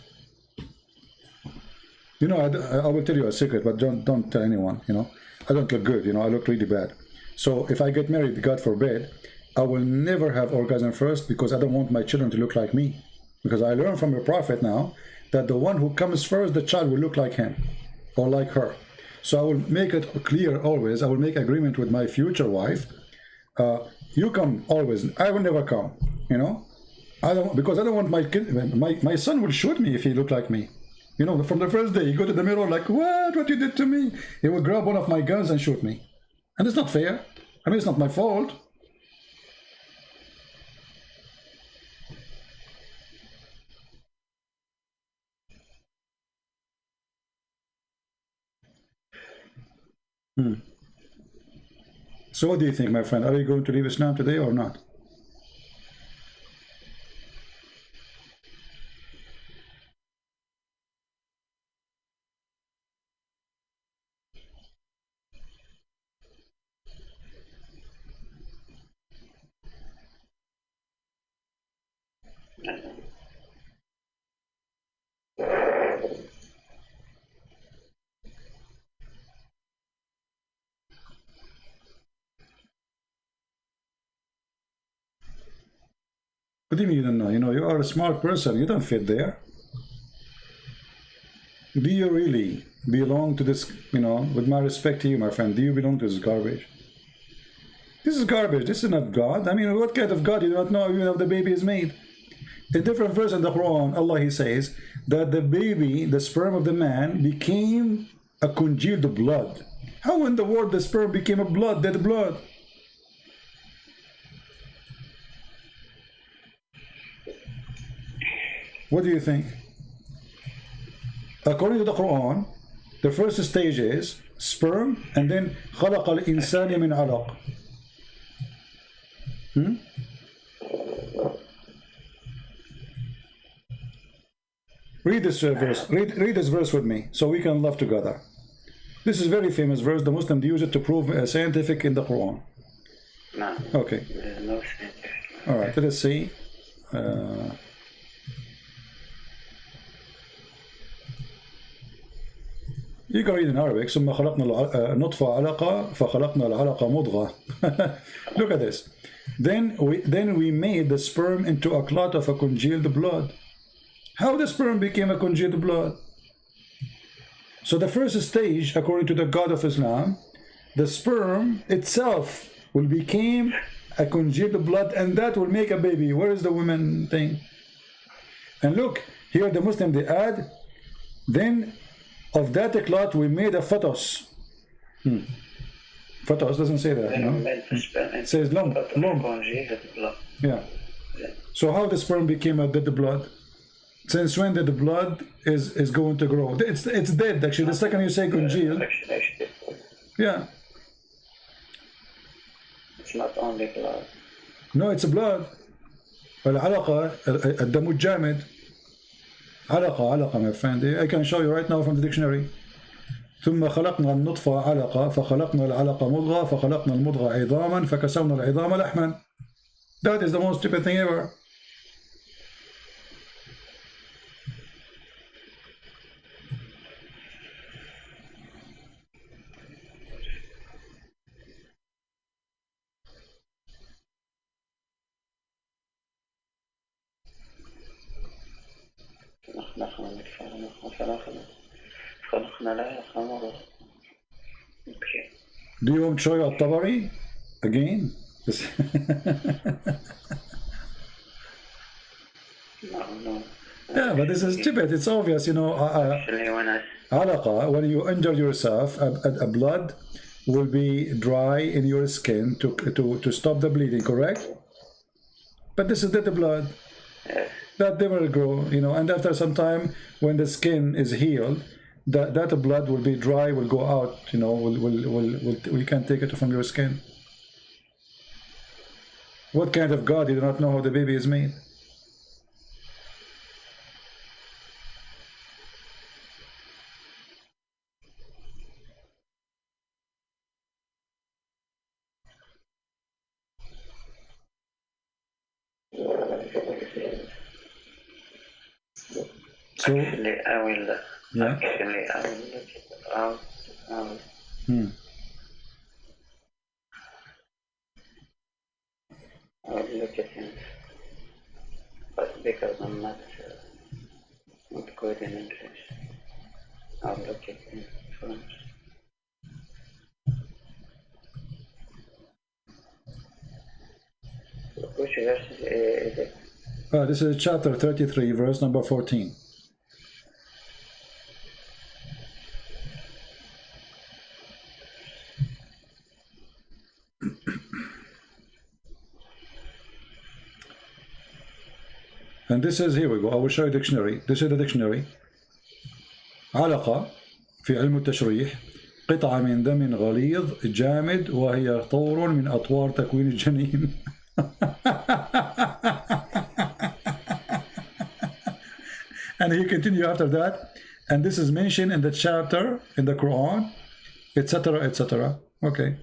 You know, I will tell you a secret, but don't tell anyone. You know, I don't look good. You know, I look really bad. So if I get married, God forbid, I will never have orgasm first, because I don't want my children to look like me. Because I learned from the Prophet now that the one who comes first, the child will look like him or like her. So I will make it clear always. I will make agreement with my future wife. You come always. I will never come. You know, I don't, because I don't want my kid. My son will shoot me if he look like me. You know, from the first day, he go to the mirror like, what you did to me? He will grab one of my guns and shoot me, and it's not fair. I mean, it's not my fault. So what do you think, my friend? Are you going to leave Islam today or not? What do you mean you don't know? You know, you are a smart person. You don't fit there. Do you really belong to this, you know, with my respect to you, my friend, do you belong to this garbage? This is garbage. This is not God. I mean, what kind of God you do not know even if the baby is made? A different verse in the Quran, Allah, he says that the baby, the sperm of the man, became a congealed blood. How in the world the sperm became a blood, dead blood? What do you think? According to the Quran, the first stage is sperm, and then خلق الإنسان من علق. Read this verse. Read this verse with me, so we can love together. This is a very famous verse. The Muslims use it to prove scientific in the Quran. No. Okay. No scientific. All right. Let us see. You can read in Arabic. ثم خلقنا النطفة علقة فخلقنا العلقة مضغة. Look at this. Then we made the sperm into a clot of a congealed blood. How the sperm became a congealed blood? So the first stage, according to the God of Islam, the sperm itself will become a congealed blood, and that will make a baby. Where is the woman thing? And look, here the Muslim, they add, then of that clot we made a fetus. Fetus doesn't say that, you know. It says lump. Yeah. So how the sperm became a dead blood? Since when did the blood is going to grow? It's dead actually. The second you say congealed. Yeah. It's not only blood. No, it's blood. العلقة الدم الجامد. علقة my friend. I can show you right now from the dictionary. ثم خلقنا النطفة علقة فخلقنا العلقة مضغة فخلقنا المضغة عظاما فكسونا العظام لحما. That is the most stupid thing ever. Do you want to show you At-Tabari again? No. Yeah, but this is stupid. It's obvious, you know. Actually, when you injure yourself, a blood will be dry in your skin to stop the bleeding, correct? But this is dead blood. Yes. That never grow, you know, and after some time, when the skin is healed, that blood will be dry, will go out, you know, we can't take it from your skin. What kind of God? You do not know how the baby is made. So, actually, I will look it out. I will look at him. But because I'm not good in English, I'll look at him first. Which verse is it? this is chapter 33, verse number 14. And this is, here we go, I will show you dictionary. This is the dictionary. علقة في علم التشريح قطعة من دم غليظ جامد وهي طور من أطوار تكوين الجنين. And he continue after that, and this is mentioned in the chapter in the Quran, etc., etc. Okay,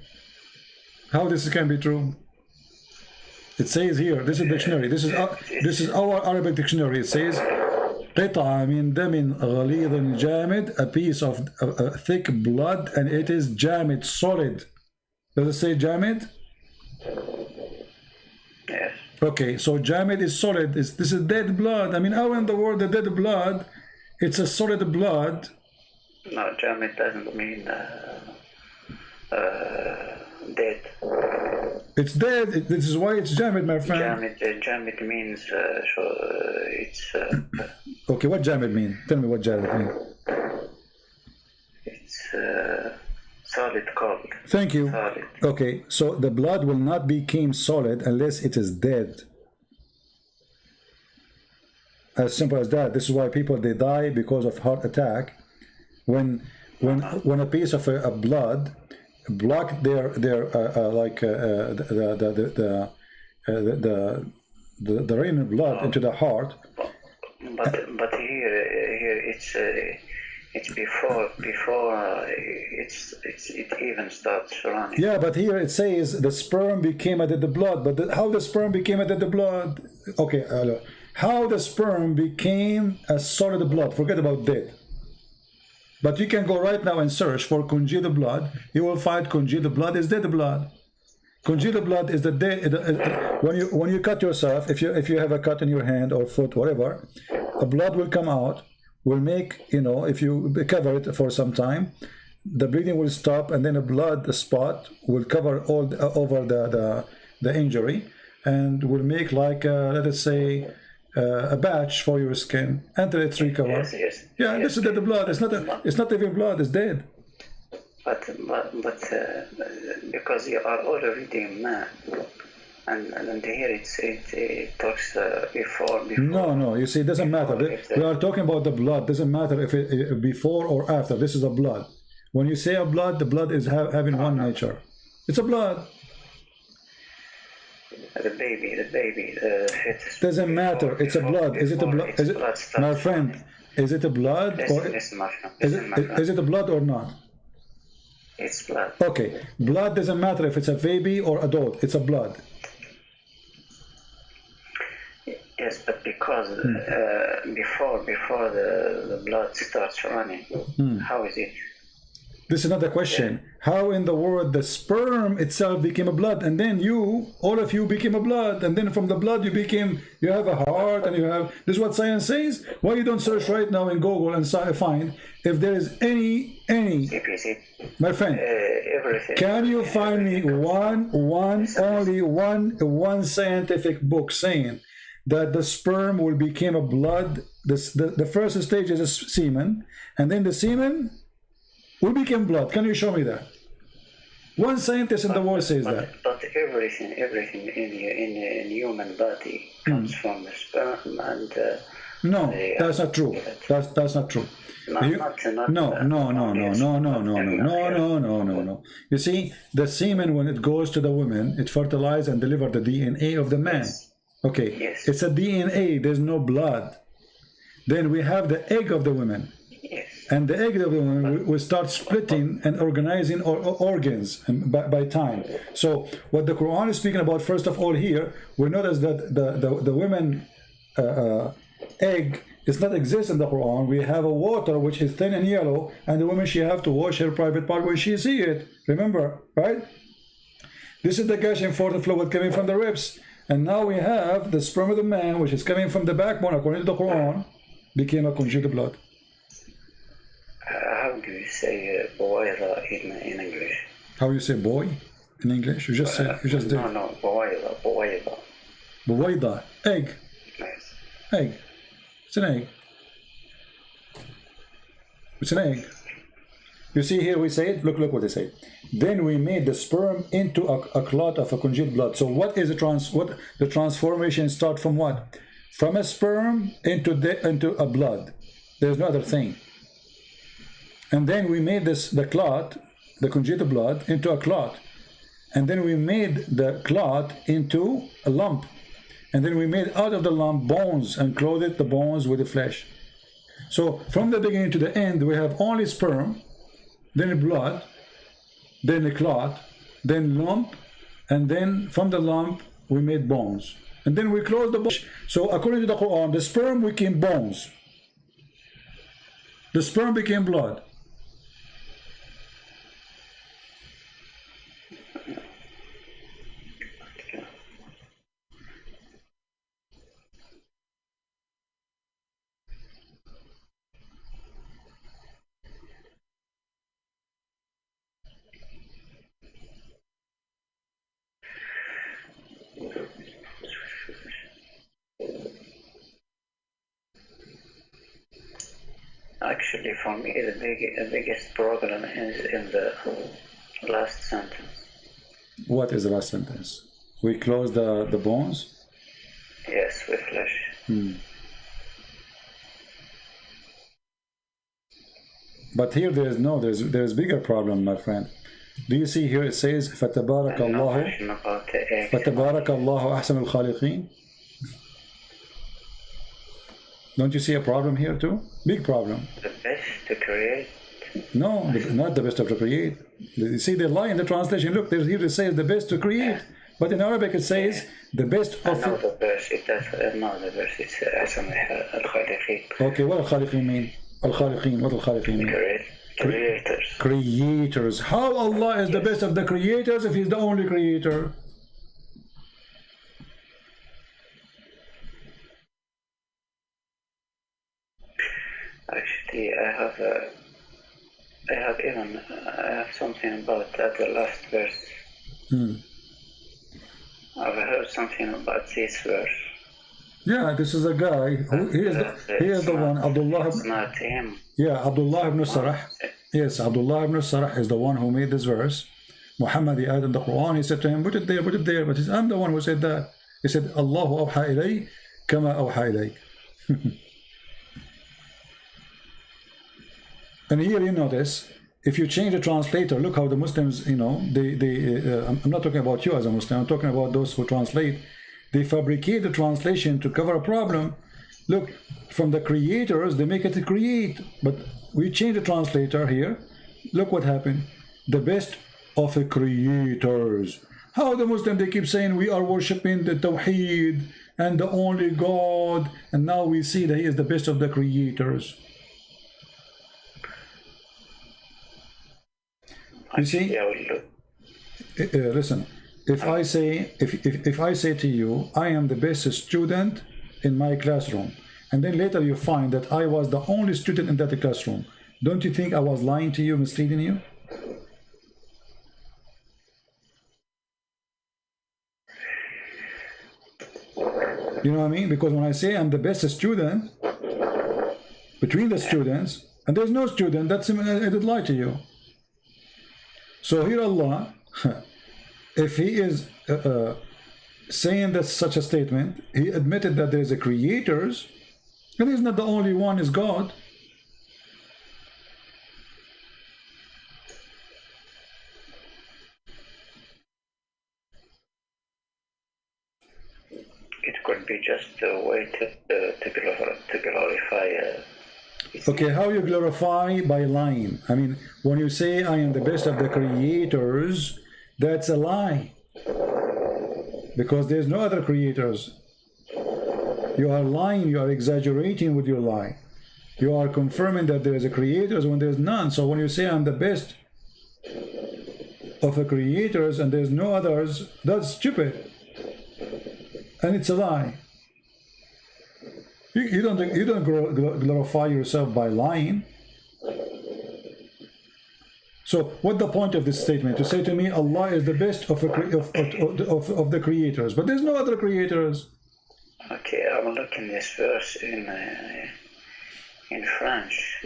how this can be true? It says here, this is dictionary, this is our Arabic dictionary. It says قطعة من دم غليظ جامد, a piece of thick blood, and it is جامد, solid. Does it say جامد? Yes. Okay, so jamid is solid. This is dead blood. I mean, how in the world the dead blood? It's a solid blood. No, jamid doesn't mean dead. It's dead. This is why it's jamid, my friend. Jamid means it's. Okay, what jamid mean? Tell me what jamid mean. It's solid cold. Thank you. Solid. Okay, so the blood will not become solid unless it is dead. As simple as that. This is why people, they die because of heart attack when a piece of blood block their like the drain blood into the heart. But here it's before it even starts running. Yeah, but here it says the sperm became a dead blood. But how the sperm became a dead blood? Okay, how the sperm became a solid blood? Forget about dead. But you can go right now and search for congealed blood. You will find congealed blood is dead blood. Congealed blood is the dead. When you cut yourself, if you have a cut in your hand or foot, whatever, a blood will come out. Will make, you know, if you cover it for some time, the bleeding will stop, and then a blood spot will cover all over the injury, and will make like let us say a batch for your skin until it's recovered. Yes. Yeah, yes. this is dead blood. It's not even blood. It's dead. but because you are already a man, and here it talks before. No. You see, it doesn't matter. We are talking about the blood. Doesn't matter if it before or after. This is a blood. When you say a blood, the blood is having one nature. It's a blood. The baby, the fetus. Doesn't matter. It's a blood. Is it a blood? Is it, my friend? Is it a blood or is it a blood or not? It's blood. Okay, blood doesn't matter if it's a baby or adult. It's a blood. Yes, but because before the blood starts running, how is it? This is not the question. How in the world the sperm itself became a blood, and then all of you became a blood, and then from the blood you have a heart, and you have. This is what science says. Why you don't search right now in Google and find if there is any my friend? Everything. Can you find me only one scientific book saying that the sperm will become a blood? The first stage is a semen, and then the semen will become blood. Can you show me that? One scientist in the world says that. But everything in human body comes from the sperm and. No, that's not true. That's not true. No. You see, the semen, when it goes to the woman, it fertilizes and delivers the DNA of the man. Okay, yes. It's a DNA. There's no blood. Then we have the egg of the woman. Yes. And the egg of the woman will start splitting and organizing organs by time. So what the Quran is speaking about, first of all, here we notice that the women egg does not exist in the Quran. We have a water which is thin and yellow, and the woman, she have to wash her private part when she see it. Remember, right? This is the gushing forth fluid coming from the ribs, and now we have the sperm of the man, which is coming from the backbone, according to the Quran, became a conjugal blood. How do you say boy in English? How you say boy in English? You just said. You just did. No, boy. Buwaida, egg. Yes. Egg. It's an egg. It's an egg. You see here we say it. Look what they say. Then we made the sperm into a clot of a congealed blood. So what is the transformation start from what? From a sperm into a blood. There's no other thing. And then we made the clot, the congealed blood, into a clot. And then we made the clot into a lump. And then we made out of the lump bones and clothed the bones with the flesh. So from the beginning to the end, we have only sperm, then blood, then a clot, then lump, and then from the lump we made bones. And then we close the bones. So according to the Quran, the sperm became bones. The sperm became blood. Actually, for me, the biggest problem is in the last sentence. What is the last sentence? We close the bones? Yes, with flesh. But here there's bigger problem, my friend. Do you see here it says فَتَبَارَكَ اللَّهُ أَحْسَنُ الْخَالِقِينَ? Don't you see a problem here too? Big problem. The best to create? No, not the best of to create. You see the lie in the translation. Look, there's here it says the best to create. But in Arabic it says the best of... No, the verse, it's أحسن الخالقين. Okay, what al-Khaliqeen mean? Al-Khaliqeen, what al-Khaliqeen mean? Creators. Creators. How Allah is the best of the creators if He's the only creator? Actually, I have something about that, the last verse. I've heard something about this verse. Yeah, this is a guy. He is the one, Abdullah. It's not him. Yeah, Abdullah ibn Sarah. Yes, Abdullah ibn Sarah is the one who made this verse. Muhammad, he added in the Quran, he said to him, put it there, put it there. But I'm the one who said that. He said, Allahu awha ilay kama awha ilayk. And here you notice, if you change the translator, look how the Muslims, you know, I'm not talking about you as a Muslim, I'm talking about those who translate. They fabricate the translation to cover a problem. Look, from the creators, they make it to create. But we change the translator here. Look what happened. The best of the creators. How the Muslims, they keep saying we are worshipping the Tawheed and the only God. And now we see that he is the best of the creators. You see? Listen. If I say to you, I am the best student in my classroom, and then later you find that I was the only student in that classroom, don't you think I was lying to you, misleading you? You know what I mean? Because when I say I'm the best student between the students, and there's no student, that's I did lie to you. So here Allah, if he is saying that such a statement, he admitted that there is a creators, and he's not the only one, is God. It could be just a way to glorify. Okay, how you glorify? By lying. I mean, when you say I am the best of the creators, that's a lie. Because there's no other creators. You are lying, you are exaggerating with your lie. You are confirming that there is a creators when there's none. So when you say I'm the best of the creators and there's no others, that's stupid. And it's a lie. You don't glorify yourself by lying. So what's the point of this statement? To say to me Allah is the best of the creators, but there's no other creators. Okay, I will look in this verse in French.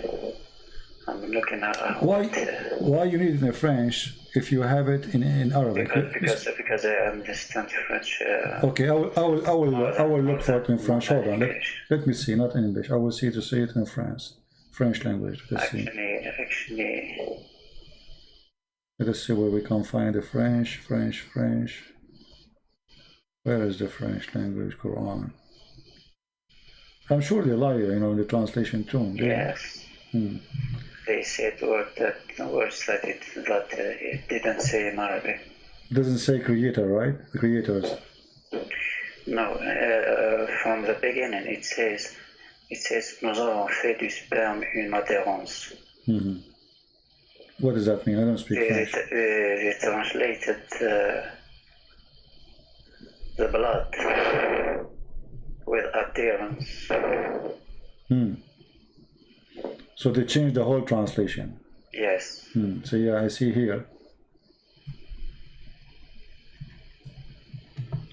I'm looking at why you need it in French if you have it in Arabic? Because I understand French. Okay, I will look for it in French. Hold on, let me see, not in English. I will see to see it in French language. Let's see. Actually. Let us see where we can find the French. Where is the French language Quran? I'm sure they lie, you know, in the translation too. Yes. They said words that it didn't say in Arabic. It doesn't say creator, right? The creators. No, from the beginning it says nous avons fait du sperme une adhérence. What does that mean? I don't speak French. They translated the blood with adherence. So they changed the whole translation. Yes. So yeah, I see here.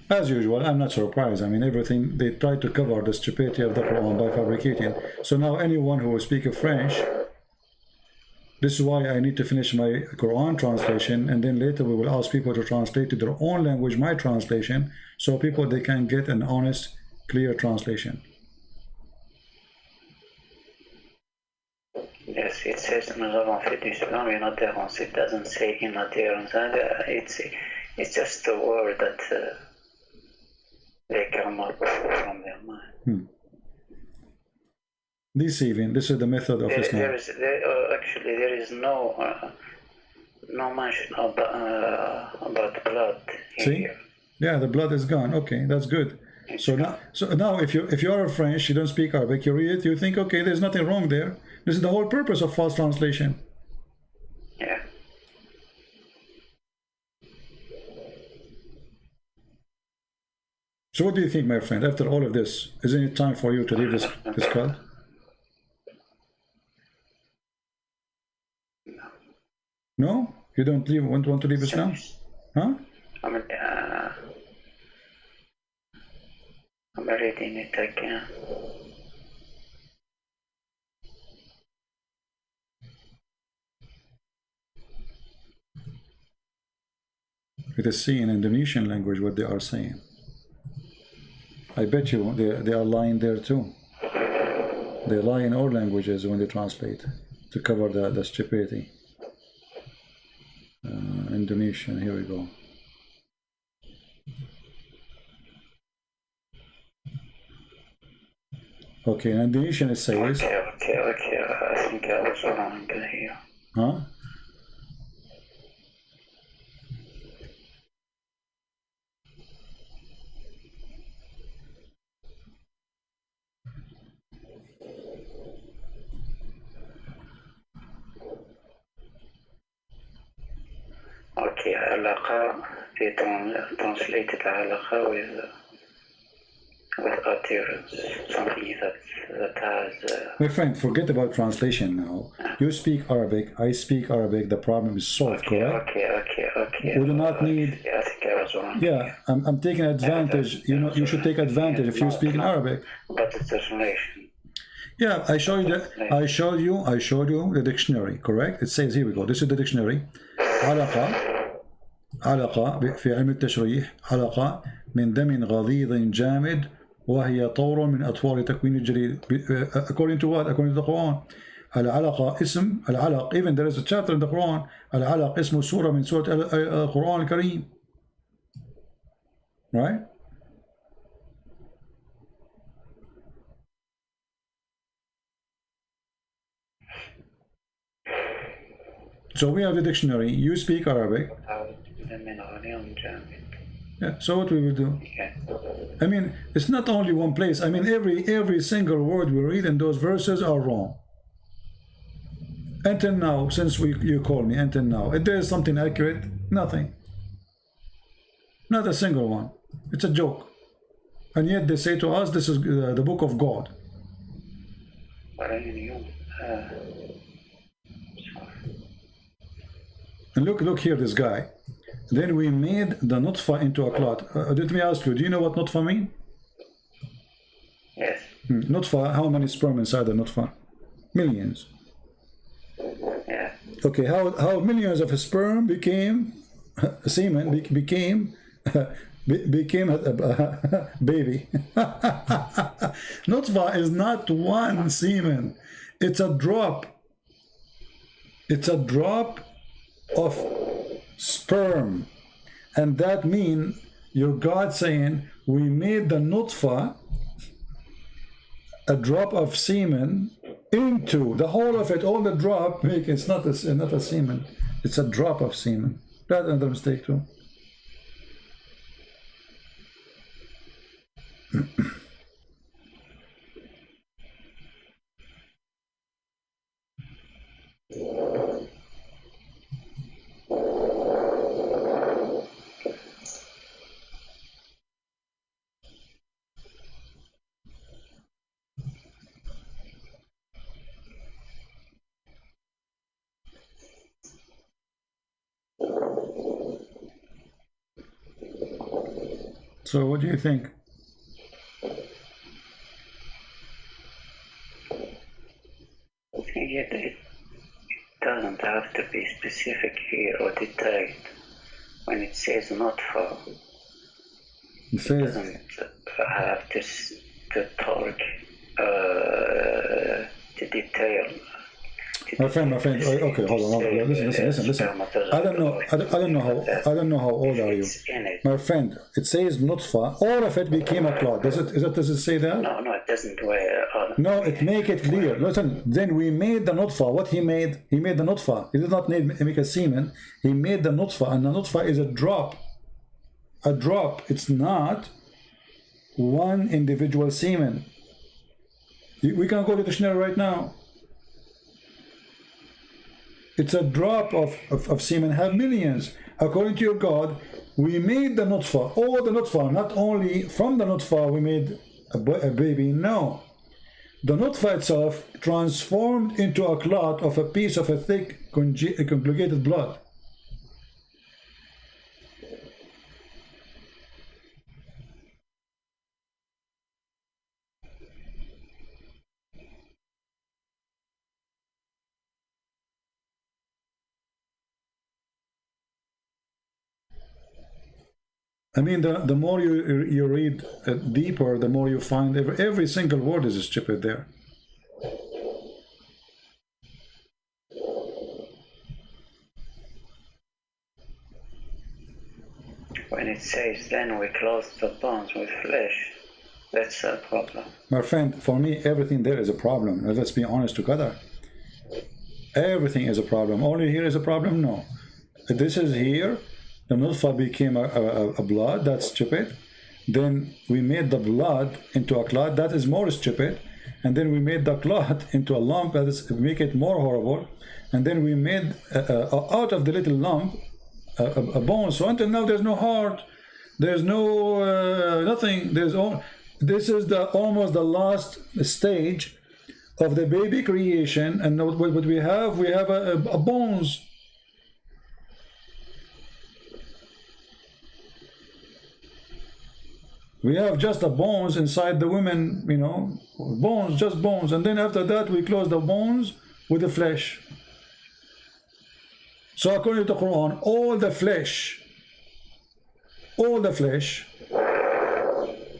As usual, I'm not surprised. I mean, everything, they try to cover the stupidity of the Quran by fabricating. So now anyone who will speak French, this is why I need to finish my Quran translation, and then later we will ask people to translate to their own language, my translation, so people, they can get an honest, clear translation. Yes, it says nous avons fait du sperme une adhérence. It doesn't say in adhérence. It's just a word that they come up from their mind. Deceiving. This is the method of Islam. Actually, there is no mention about blood here. Yeah, the blood is gone. Okay, that's good. So now, if you are a French, you don't speak Arabic, you read it, you think, okay, there's nothing wrong there. This is the whole purpose of false translation. Yeah. So what do you think, my friend? After all of this, isn't it time for you to leave this cult? No? You don't want to leave Islam? Huh? I'm reading it again. It is C in Indonesian language what they are saying. I bet you they are lying there too. They lie in all languages when they translate to cover the stupidity. Indonesian, here we go. Okay, in Indonesian it says... Okay, I think I was wrong here. Huh? Okay, علاقة they translated علاقة with adherence, something that has... My friend, forget about translation now. You speak Arabic, I speak Arabic, the problem is solved, correct? Okay. We do not need... I think I was wrong. Yeah, I'm taking advantage. You know, you should take advantage if you speak in Arabic. But the translation. Yeah, I showed you the dictionary, correct? It says, here we go, this is the dictionary. علاقة في علم التشريح علاقة من دم غليظ جامد وهي طور من أطوار تكوين الجليد. According to what? According to the Quran. العلقة اسم العلق, even there is a chapter in the Quran, العلق اسم سورة من سورة القرآن الكريم. Right? So we have the dictionary, you speak Arabic. Yeah, so what we will do? I mean, it's not only one place. I mean, every single word we read in those verses are wrong. Until now, since you call me, until now, if there is something accurate, nothing. Not a single one. It's a joke. And yet they say to us, this is the book of God. And look here, this guy. Then we made the nutfa into a clot. Let me ask you, do you know what nutfa mean? Yes. Nutfa, how many sperm inside the nutfa? Millions. Yeah. Okay, how millions of sperm became semen, became a baby. Nutfa is not one semen. It's a drop. It's a drop of sperm, and that means your God saying we made the nutfa, a drop of semen, into the whole of it, all the drop, it's not a semen, it's a drop of semen. That's another mistake too. So what do you think? It doesn't have to be specific here or detailed. When it says not for, it doesn't have to talk to detail. My friend, okay, hold on. Listen. I don't know how old are you, my friend. It says nutfa. All of it became a clot. Does it say that? No, it doesn't. No, it make it clear. Listen. Then we made the nutfa. What he made? He made the nutfa. He did not make a semen. He made the nutfa, and the nutfa is a drop. A drop. It's not one individual semen. We can go to the dictionary right now. It's a drop of semen, have millions. According to your God, we made the nutfa, all the nutfa, not only from the nutfa we made a baby, no. The nutfa itself transformed into a clot of a piece of a thick, conjugated blood. I mean, the more you read deeper, the more you find every single word is stupid there. When it says, then we clothe the bones with flesh, that's a problem. My friend, for me, everything there is a problem. Let's be honest together. Everything is a problem. Only here is a problem? No. This is here. The nutfa became a blood. That's stupid. Then we made the blood into a clot. That is more stupid. And then we made the clot into a lump. That is make it more horrible. And then we made out of the little lump a bone. So until now there's no heart. There's no nothing. This is almost the last stage of the baby creation. And what we have a bones. We have just the bones inside the women, you know, bones, just bones. And then after that, we close the bones with the flesh. So according to the Quran, all the flesh,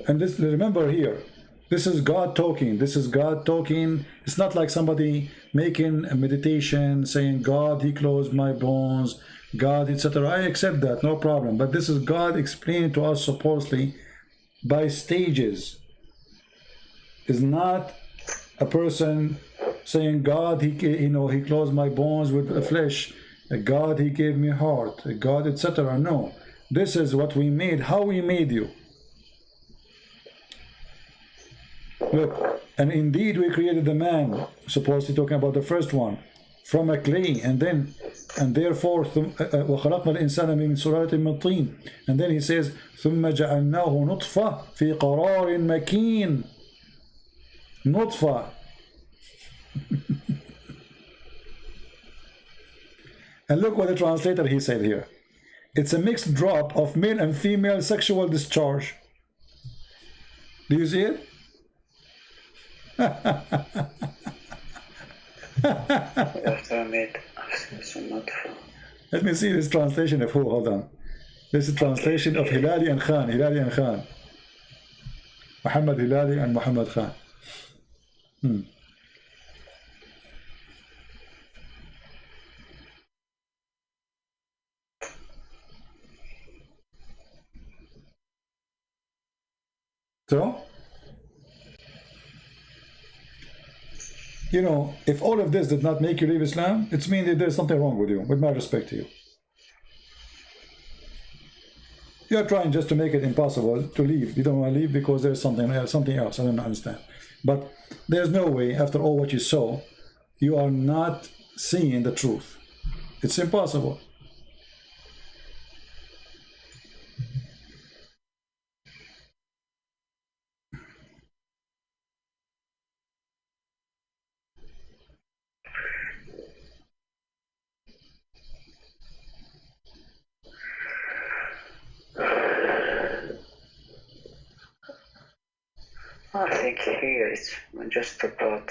and this, remember here, this is God talking. This is God talking. It's not like somebody making a meditation, saying, God, he closed my bones, God, etc. I accept that, no problem. But this is God explaining to us supposedly by stages. Is not a person saying, God, he closed my bones with the flesh, God, he gave me heart, God, etc. No, this is what we made, how we made you. Look, and indeed we created the man, supposedly talking about the first one, from a clay, and therefore وَخَلَقْنَا الْإِنسَانَ مِنْ سُلَالَةٍ مِنْ طِينٍ, and then he says ثُمَّ جَعَلْنَاهُ نُطْفَةً فِي قَرَارٍ مَكِينٍ. Nutfa. And look what the translator he said here. It's a mixed drop of male and female sexual discharge. Do you see it? Let me see this translation of who. Hold on. This is translation of Hilali and Khan. Muhammad Hilali and Muhammad Khan. So, you know, if all of this did not make you leave Islam, it's mean that there's something wrong with you, with my respect to you. You're trying just to make it impossible to leave. You don't want to leave because there's something else. I don't understand. But there's no way, after all what you saw, you are not seeing the truth. It's impossible. I think here it's just about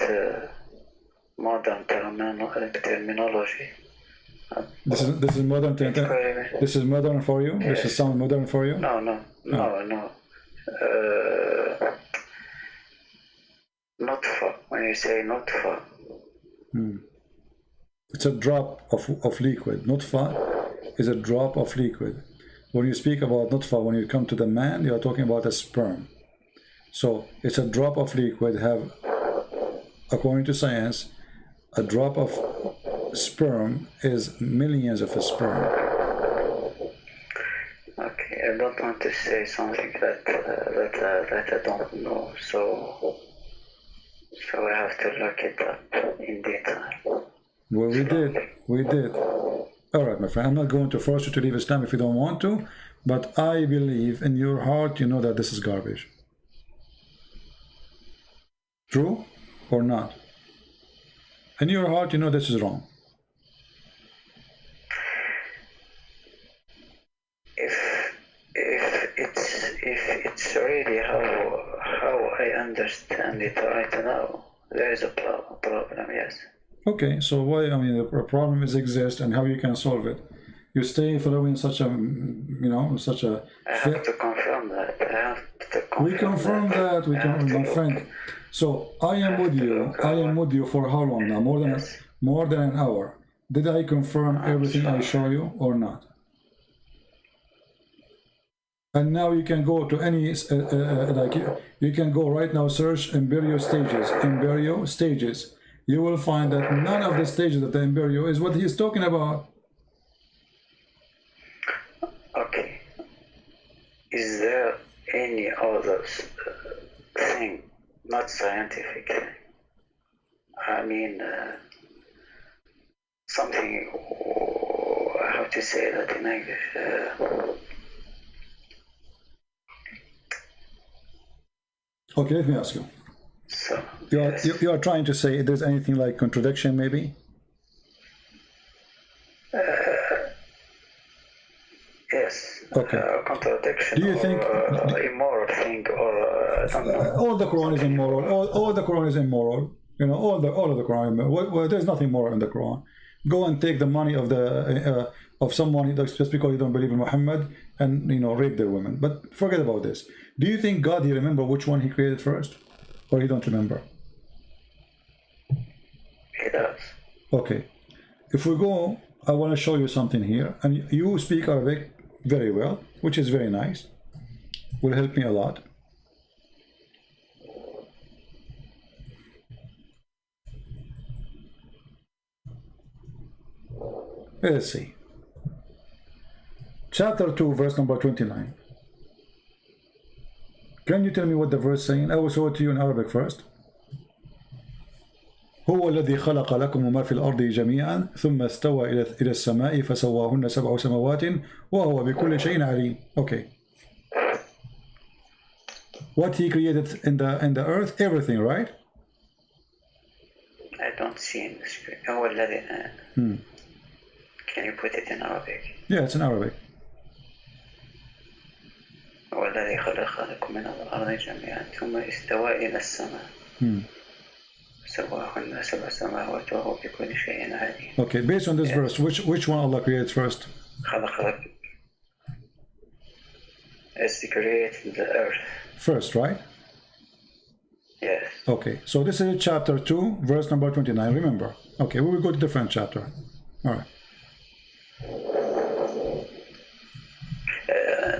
modern terminology. This is modern. This is modern for you. Yes. This is sound modern for you. No. Nutfa. When you say nutfa, it's a drop of liquid. Nutfa is a drop of liquid. When you speak about nutfa, when you come to the man, you are talking about a sperm. So it's a drop of liquid. Have, according to science, a drop of sperm is millions of sperm. Okay, I don't want to say something that I don't know, so I have to look it up in detail. Well, we did. All right, my friend, I'm not going to force you to leave Islam if you don't want to, but I believe in your heart you know that this is garbage. True or not? In your heart you know this is wrong. If it's really how I understand it right now, there is a problem, yes. Okay, so why? I mean, the problem exists, and how you can solve it. You stay following such a, you know, such a. I have to confirm that. I have to confirm We confirm that. We confirm, my friend. So I am with you. I am with you for how long now? More than an hour. Did I confirm everything I show you or not? And now you can go to any like you can go right now, search embryo stages. Embryo stages. You will find that none of the stages of the embryo is what he's talking about. Okay. Is there any other thing, not scientific thing? I mean, something, how to say that in English? Okay, let me ask you. So, You are trying to say if there's anything like contradiction, maybe? yes. Okay. Contradiction. Do you think immoral thing, or I don't know. all the Quran is immoral? All the Quran is immoral. You know, all of the Quran. Well, there's nothing moral in the Quran. Go and take the money of the of someone just because you don't believe in Muhammad, and you know, rape their women. But forget about this. Do you think God, he remember which one he created first, or he don't remember? He does. Okay. If we go, I want to show you something here, and you speak Arabic very well, which is very nice. Will help me a lot. Let's see. Chapter 2, verse number 29. Can you tell me what the verse is saying? I will show it to you in Arabic first. هو الذي خلق لكم ما في الأرض جميعا ثم استوى إلى السماء فسواهن سبع سماوات وهو بكل شيء عليم. Okay. What he created in the earth, everything, right? I don't see in the screen. هو الذي. Can you put it in Arabic? Yeah, it's in Arabic. هو الذي خلق لكم من الأرض جميعا ثم استوى إلى السماء. سواهن سبع سماوات وهو بكل شيء عليم. Okay, based on this verse, which one Allah created first? خلق لك is to create the earth. First, right? Yes. Okay, so this is chapter 2, verse number 29. Remember. Okay, we will go to different chapter. All right.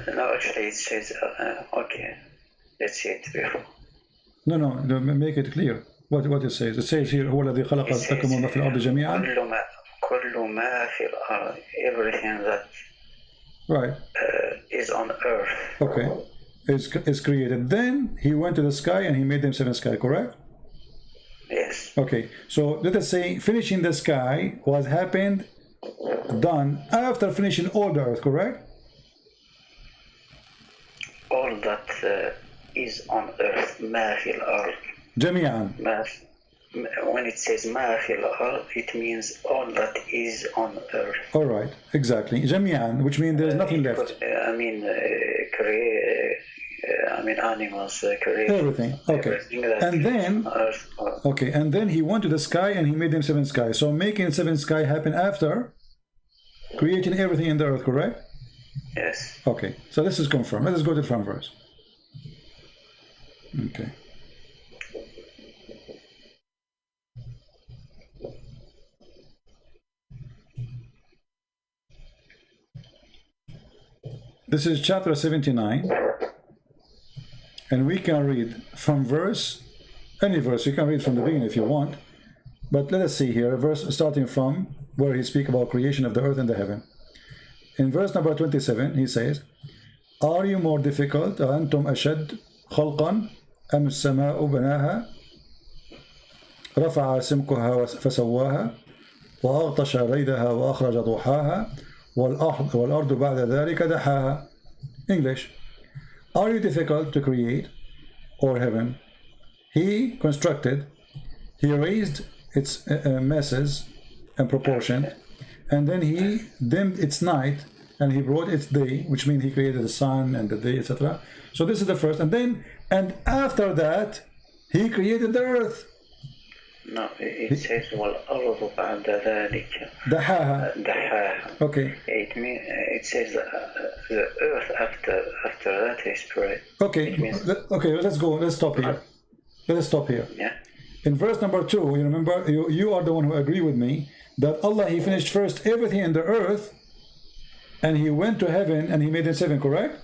No, actually, it says, okay, let's see it before. No, make it clear. What it says. It says here, هو الذي خلق لكم ما في الأرض جميعا. كل ما في الأرض, everything that right is on earth. Okay, is created. Then he went to the sky and he made them seven sky. Correct? Yes. Okay, so let us say finishing the sky was happened, done after finishing all the earth. Correct? All that is on earth, ما في الأرض. جميعا. When it says ما في الأرض, it means all that is on earth. All right, exactly. جميعا, which means there's nothing left. I mean, animals, create everything. Okay, and then okay, and then he went to the sky and he made them seven skies. So making seven sky happen after creating everything in the earth. Correct? Yes. Okay, so this is confirmed. Let us go to the front verse. Okay. This is chapter 79, and we can read from verse, any verse. You can read from the beginning if you want, but let us see here a verse starting from where he speaks about creation of the earth and the heaven. In verse number 27, he says, "Are you more difficult? أنتم أشد خلقا أم السماء بناها رفع سمكها فسواها وأغطش ليلها وأخرج ضحاها والأرض بعد ذلك دحاها." English. Are you difficult to create, or heaven? He constructed, he raised its masses and proportion, and then he dimmed its night, and he brought its day, which means he created the sun and the day, etc. So this is the first, and after that, he created the earth. No, it says والأرض بعد ذلك دحاها. دحاها. Okay. It says the earth after that is spread. Okay. Okay. Let's go. Let's stop here. Let's stop here. Yeah. In verse number 2, you remember, you are the one who agree with me that Allah, He finished first everything in the earth, and He went to heaven and He made it 7, correct?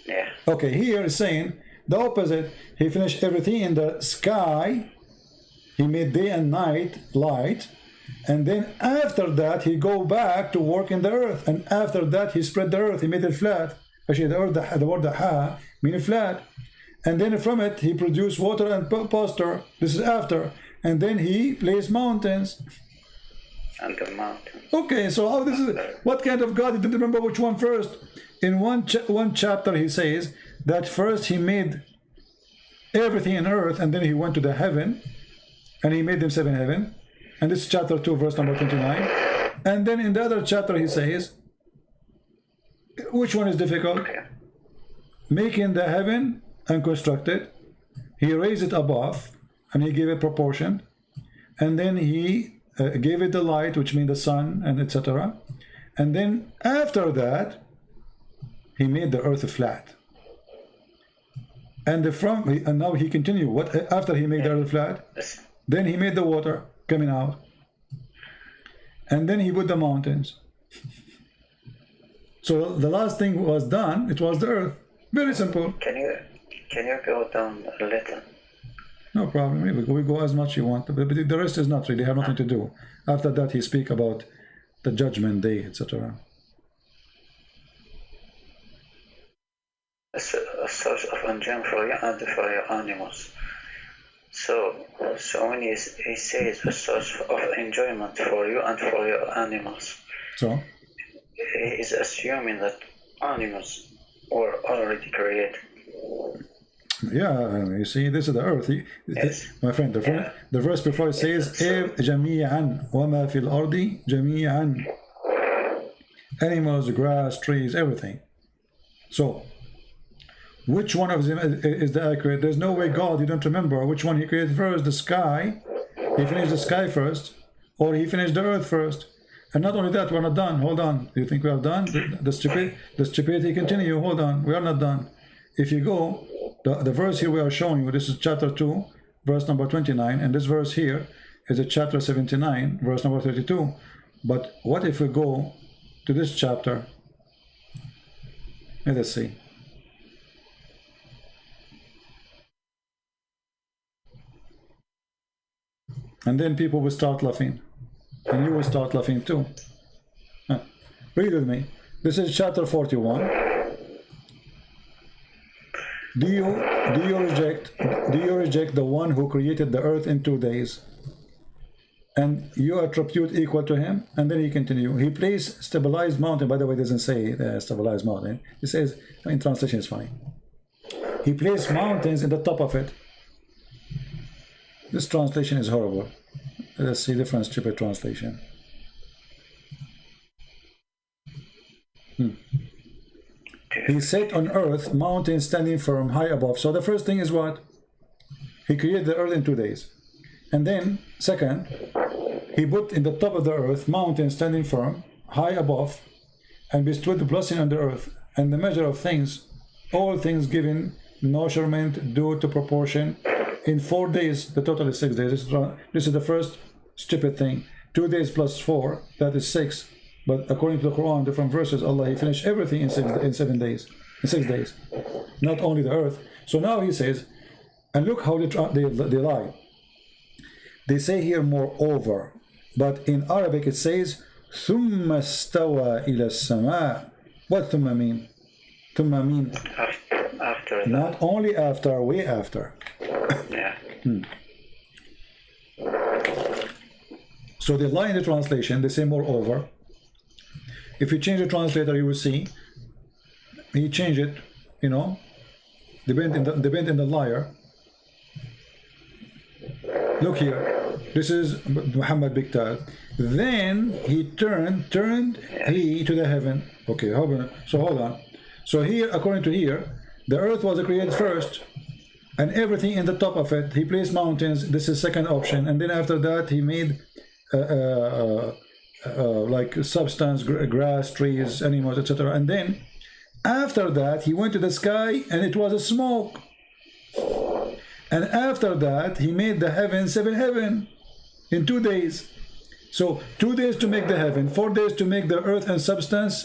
Yeah. Okay, here is saying the opposite. He finished everything in the sky. He made day and night light, and then after that He go back to work in the earth, and after that He spread the earth. He made it flat. Actually, the earth, the word ha meaning flat. And then from it He produced water and pasture. This is after. And then He placed mountains. And the mountain. Okay, so how this is? What kind of God? You didn't remember which one first? In one chapter He says that first He made everything in earth, and then He went to the heaven, and He made them 7 heaven. And this is chapter 2, verse number 29. And then in the other chapter He says, which one is difficult? Okay. Making the heaven and construct it. He raised it above, and He gave it proportion, and then He gave it the light, which means the sun, and etc. And then after that He made the earth flat. And now He continued. What after He made the earth flat? Then He made the water coming out, and then He put the mountains. So the last thing was done. It was the earth. Very simple. Can you go down a little? No problem. We go as much you want, but the rest is not really. Have nothing to do. After that, He speak about the judgment day, etc. A source of enjoyment for you and for your animals. So when he says a source of enjoyment for you and for your animals, so he is assuming that animals were already created. Yeah, you see, this is the earth. Yes. My friend, the verse before it says, جَمِيعًا وَمَا فِي الْأَرْضِ جَمِيعًا. Animals, grass, trees, everything. So, which one of them is the accurate? There's no way God, you don't remember which one He created first, the sky. He finished the sky first, or He finished the earth first. And not only that, we're not done. Hold on. You think we are done? The stupidity continue. Hold on. We are not done. If you go, the verse here we are showing you, this is chapter 2, verse number 29, and this verse here is a chapter 79, verse number 32. But what if we go to this chapter? Let us see. And then people will start laughing. And you will start laughing too. Read with me. This is chapter 41. Do you reject the one who created the earth in 2 days? And you attribute equal to Him? And then He continue. He placed stabilized mountain. By the way, it doesn't say stabilized mountain. It says, in translation is funny. He placed mountains in the top of it. This translation is horrible. Let's see different stupid translation. He set on earth mountains standing firm high above. So the first thing is what? He created the earth in 2 days. And then, second, He put in the top of the earth mountains standing firm high above, and bestowed the blessing on the earth, and the measure of things, all things given, measurement due to proportion, in 4 days. The total is 6 days. This is the first stupid thing. 2 days plus 4, that is 6. But according to the Quran, different verses, Allah, He finished everything in 7 days, in 6 days, not only the earth. So now He says, and look how they lie. They say here moreover, but in Arabic it says ثُمَّ اسْتَوَى إِلَى السَّمَاءِ. What ثُمَّ mean? ثُمَّ mean after not only after, way after. Yeah. So they lie in the translation. They say moreover. If you change the translator, you will see he changed it, you know, depend in the liar. Look here, this is Muhammad Biktal. Then he turned he to the heaven. Okay, so hold on. So here, according to here, the earth was created first, and everything in the top of it. He placed mountains. This is second option. And then after that, he made like substance, grass, trees, animals, etc. And then after that, he went to the sky, and it was a smoke. And after that, he made the heaven, 7 heaven in 2 days. So 2 days to make the heaven, 4 days to make the earth and substance,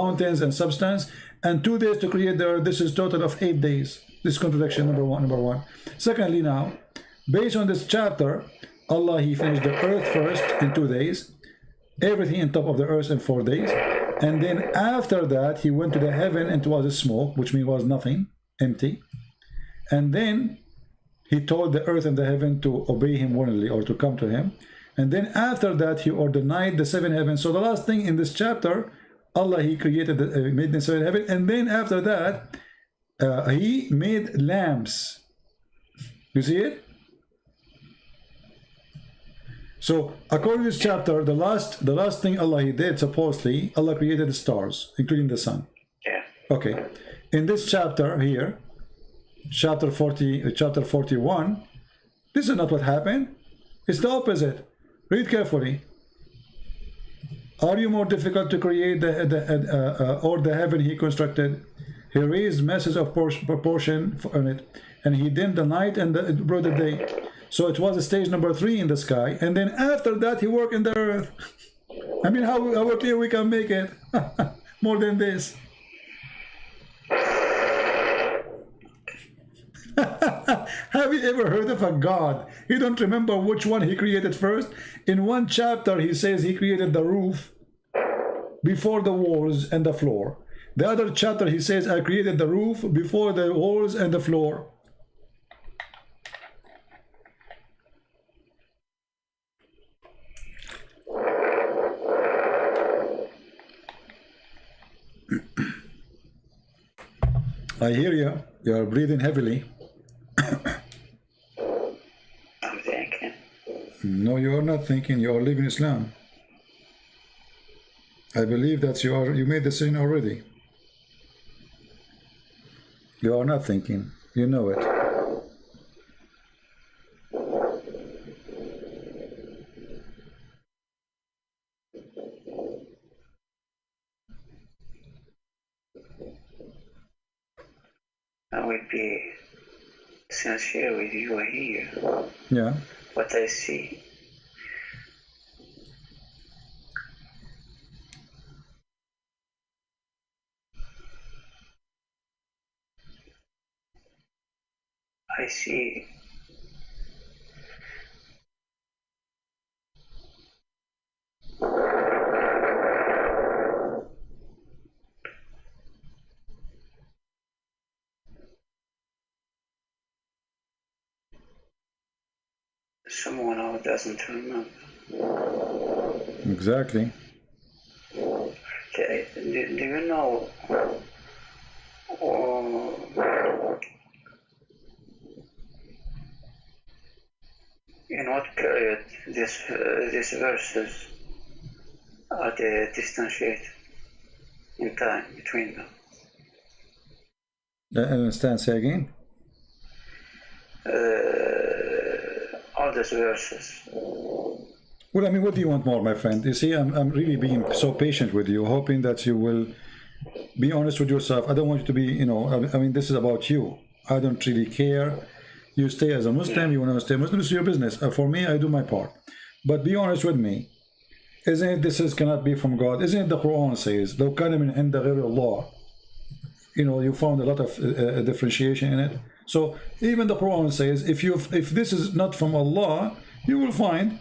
mountains and substance, and 2 days to create the earth. This is total of 8 days. This is contradiction number one. Secondly, now, based on this chapter, Allah, he finished the earth first in 2 days, everything on top of the earth in 4 days, and then after that, he went to the heaven, and it was a smoke, which means was nothing, empty. And then he told the earth and the heaven to obey him willingly, or to come to him. And then after that, he ordered the 7 heavens. So the last thing in this chapter, Allah, he created made the 7 heaven, and then after that, he made lamps. You see it? So according to this chapter, the last thing Allah he did, supposedly, Allah created the stars, including the sun. Yeah. Okay. In this chapter here, chapter 41, this is not what happened. It's the opposite. Read carefully. Are you more difficult to create or the heaven he constructed? He raised masses of proportion on it, and he dimmed the night and brought the day. So it was stage number 3 in the sky, and then after that he worked in the earth. I mean, how clear we can make it? More than this. Have you ever heard of a God? You don't remember which one he created first? In one chapter he says he created the roof before the walls and the floor. The other chapter he says I created the roof before the walls and the floor. I hear you. You are breathing heavily. I'm thinking. No, you are not thinking. You are living Islam. I believe that you made the sin already. You are not thinking. You know it. I will be sincere with you here. Yeah. What I see. I see someone who doesn't remember. Exactly. Okay, do you know in what period these verses are they distanciated in time between them? I understand. Say again. All these verses. Well, I mean, what do you want more, my friend? You see, I'm really being so patient with you, hoping that you will be honest with yourself. I don't want you to be, you know, I mean, this is about you. I don't really care. You stay as a Muslim, you want to stay Muslim, it's your business. For me, I do my part. But be honest with me. Isn't it this cannot be from God? Isn't it the Quran says, لو كان من عند غير الله? You know, you found a lot of differentiation in it. So even the Quran says, if this is not from Allah, you will find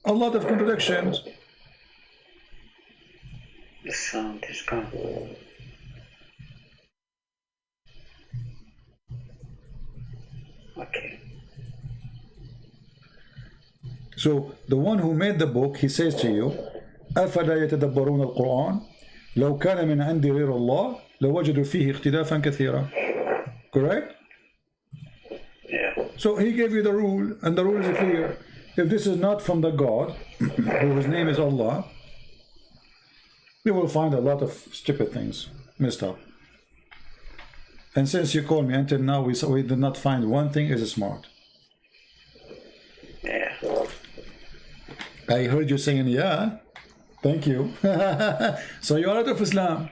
a lot of contradictions. The sound is gone. Okay. So the one who made the book, he says to you, أفلا يتدبرون القرآن لو كان من عند غير الله لوجدوا فيه اختلافا كثيرا. Correct? Yeah. So he gave you the rule, and the rule is clear. If this is not from the God, whose name is Allah, you will find a lot of stupid things messed up. And since you called me until now, we did not find one thing is smart. Yeah. I heard you saying, yeah. Thank you. So you are out of Islam.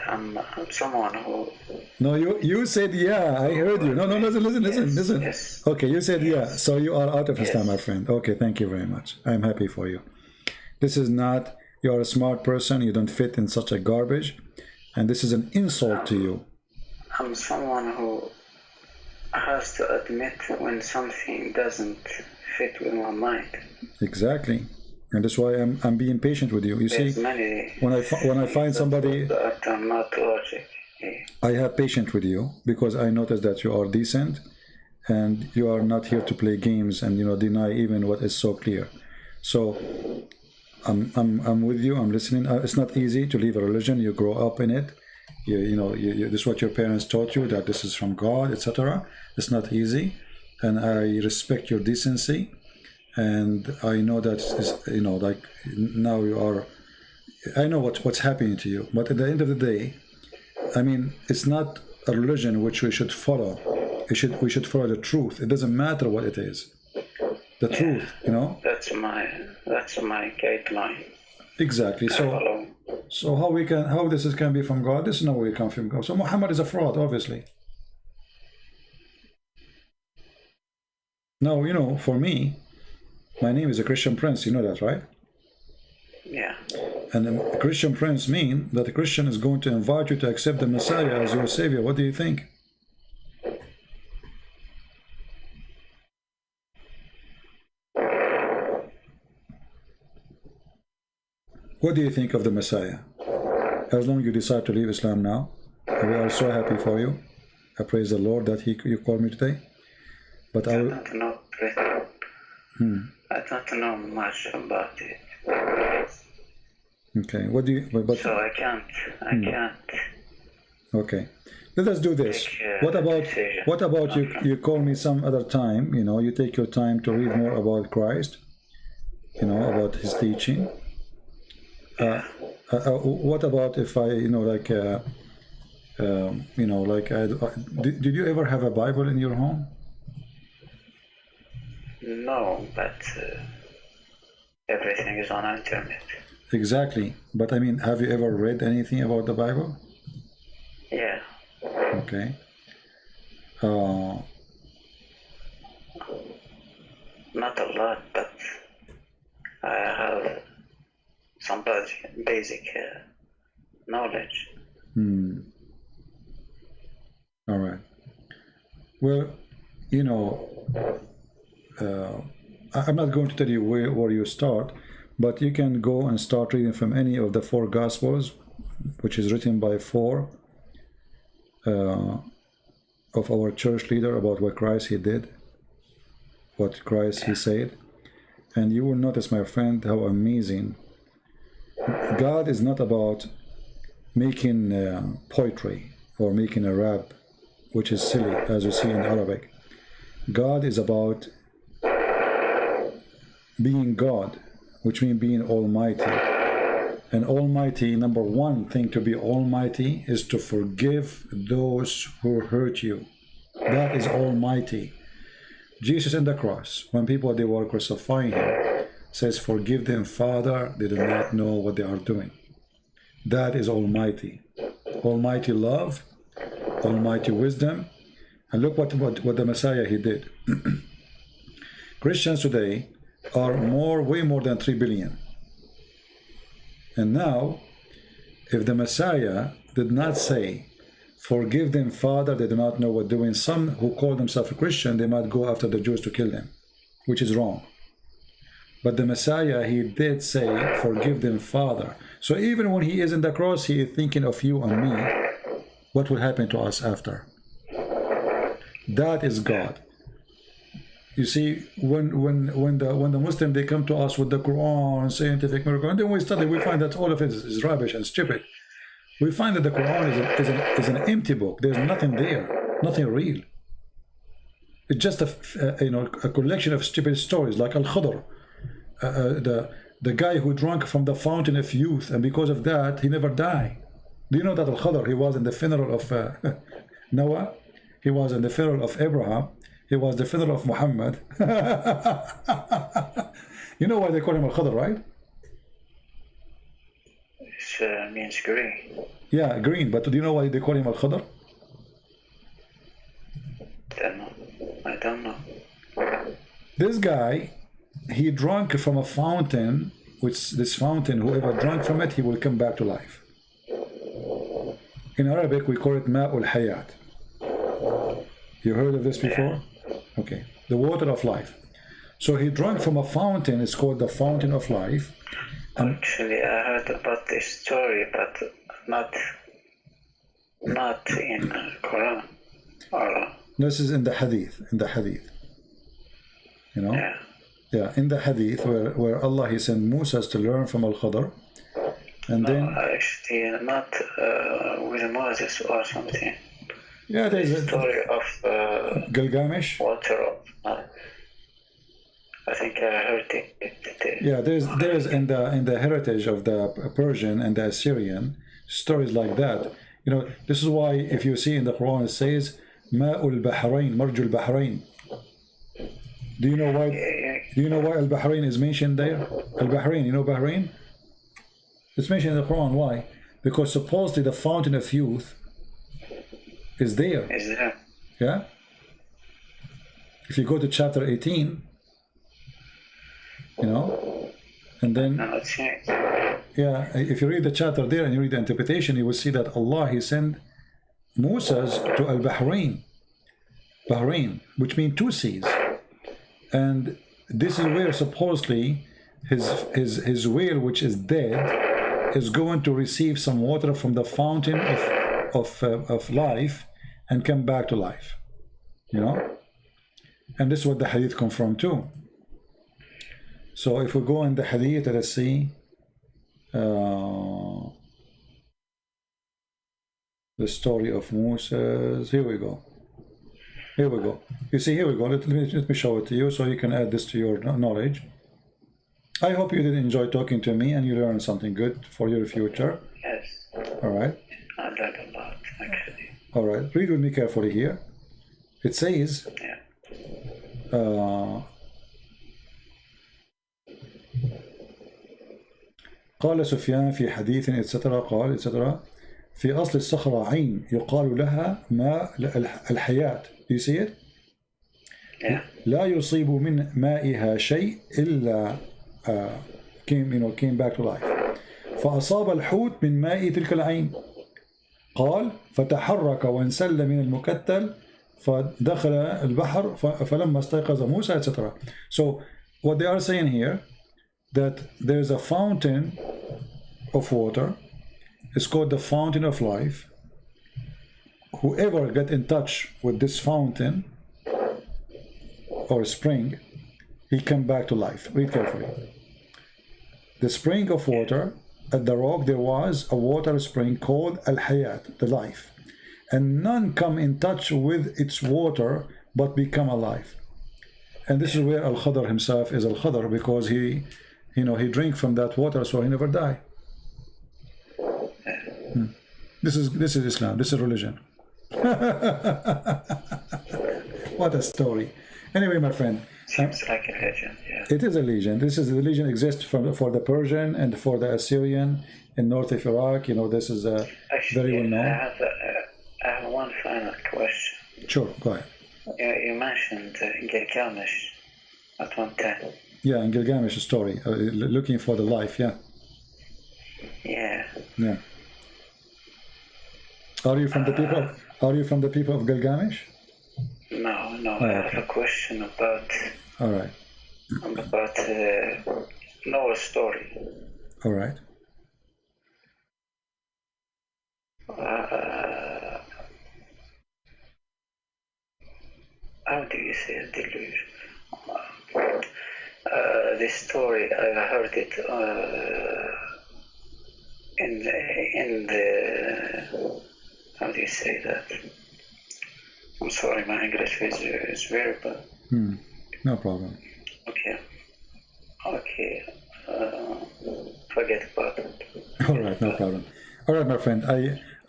I'm someone who... No, you said yeah. I heard you. No, listen. Yes. Okay, you said yeah. So you are out of Islam, my Yes. friend. Okay, thank you very much. I'm happy for you. This is not, you are a smart person. You don't fit in such a garbage. And this is an insult to you. I'm someone who has to admit when something doesn't fit with my mind. Exactly. And that's why I'm being patient with you. You There's see, many when I find somebody, that are not logic. Yeah. I have patience with you because I notice that you are decent and you are not here to play games and deny even what is so clear. So I'm with you. I'm listening. It's not easy to leave a religion. You grow up in it. This is what your parents taught you, that this is from God, etc. It's not easy, and I respect your decency. And I know that like now you are. I know what's happening to you, but at the end of the day, I mean, it's not a religion which we should follow. We should follow the truth. It doesn't matter what it is. The truth, That's my guideline. Exactly. So how this can be from God? This is no way it comes from God. So Muhammad is a fraud, obviously. Now, for me, my name is a Christian prince. You know that, right? Yeah. And a Christian prince means that a Christian is going to invite you to accept the Messiah as your savior. What do you think? What do you think of the Messiah? As long as you decide to leave Islam now, we are so happy for you. I praise the Lord that you called me today. But I don't know. I don't know much about it. Okay. What do you? But so I can't. Okay. Let us do this. What about you? You call me some other time. You take your time to read more about Christ. About His teaching. What about if I, did you ever have a Bible in your home? No, but everything is on internet. Exactly. But I mean, have you ever read anything about the Bible? Yeah. Okay. Not a lot, but I have some basic knowledge. All right. Well, I'm not going to tell you where you start, but you can go and start reading from any of the 4 Gospels, which is written by 4 of our church leader about what Christ He did, what Christ He said, and you will notice, my friend, how amazing. God is not about making poetry or making a rap, which is silly, as you see in Arabic. God is about being God, which means being almighty. And almighty, number one thing to be almighty is to forgive those who hurt you. That is almighty. Jesus in the cross, when they were crucifying Him, says, "Forgive them, Father, they do not know what they are doing." That is almighty. Almighty love, almighty wisdom. And look what the Messiah He did. Christians today are way more than 3 billion. And now, if the Messiah did not say, "Forgive them, Father, they do not know what doing," some who call themselves a Christian, they might go after the Jews to kill them, which is wrong. But the Messiah, He did say, "Forgive them, Father." So even when He is in the cross, He is thinking of you and me. What will happen to us after? That is God. You see, when the Muslim, they come to us with the Quran, scientific miracle, and then we study, we find that all of it is rubbish and stupid. We find that the Quran is an empty book. There's nothing there, nothing real. It's just a collection of stupid stories, like Al-Khadr, the guy who drank from the fountain of youth, and because of that, he never died. Do you know that Al-Khadr, he was in the funeral of Noah? He was in the funeral of Abraham. He was the funeral of Muhammad. You know why they call him Al-Khadr, right? It means green. Yeah, green. But do you know why they call him Al-Khadr? I don't know. This guy, he drank from a fountain, which this fountain, whoever drank from it, he will come back to life. In Arabic, we call it Ma'ul Hayat. You heard of this before? Okay, the water of life. So he drank from a fountain, it's called the fountain of life. Actually, I heard about this story, but not in Quran. Or, this is in the Hadith, you know? Yeah, in the Hadith, where Allah, he sent Musa to learn from Al-Khadr. And no, then... actually, not with Moses or something. Yeah, there's a story of Gilgamesh. Water of... I think I heard it. Yeah, there's in the heritage of the Persian and the Assyrian stories like that. You know, this is why if you see in the Quran it says Ma'ul Bahrain, Marjul Bahrain. Do you know why? Do you know why Al Bahrain is mentioned there? Al Bahrain, you know Bahrain? It's mentioned in the Quran. Why? Because supposedly the fountain of youth is there. Is there? Yeah. If you go to chapter 18. You know, and then yeah, if you read the chapter there and you read the interpretation, you will see that Allah, he sent Moses to Al-Bahrain, which means two seas, and this is where supposedly his whale, which is dead, is going to receive some water from the fountain of life and come back to life, you know, and this is what the hadith come from too. So if we go in the hadith, let's see the story of Moses. Here we go. You see, here we go. Let me show it to you so you can add this to your knowledge. I hope you did enjoy talking to me and you learned something good for your future. Yes. All right. I learned a lot, actually. All right. Read with me carefully here. It says, قال سفيان في حديث etc. قال etc. في أصل الصخرة عين يقال لها ماء الحياة. Do you see it? Yeah. لا يصيب من مائها شيء إلا came back to life. فأصاب الحوت من ماء تلك العين. قال فتحرك وانسل من المكتل فدخل البحر فلما استيقظ موسى etc. So what they are saying here, that there is a fountain of water. It's called the fountain of life. Whoever get in touch with this fountain or spring, he come back to life. Read carefully. The spring of water, at the rock there was a water spring called Al-Hayat, the life. And none come in touch with its water but become alive. And this is where Al-Khadr himself is Al-Khadr, because he drink from that water, so he never die. This is Islam. This is religion. What a story. Anyway, my friend. Seems like a legend, yeah. It is a legend. This is the legend exists for the Persian and for the Assyrian in north of Iraq. You know, this is very well known. I have one final question. Sure, go ahead. You mentioned Gilgamesh at one time. Yeah, in Gilgamesh story, looking for the life. Yeah. Yeah. Yeah. Are you from the people? Are you from the people of Gilgamesh? No. Oh, I have a question about. All right. About Noah's story. All right. How do you say it? Delusion. This story, I heard it in the how do you say that? I'm sorry, my English is very bad. No problem. Okay. Forget about it. All right, no problem. All right, my friend.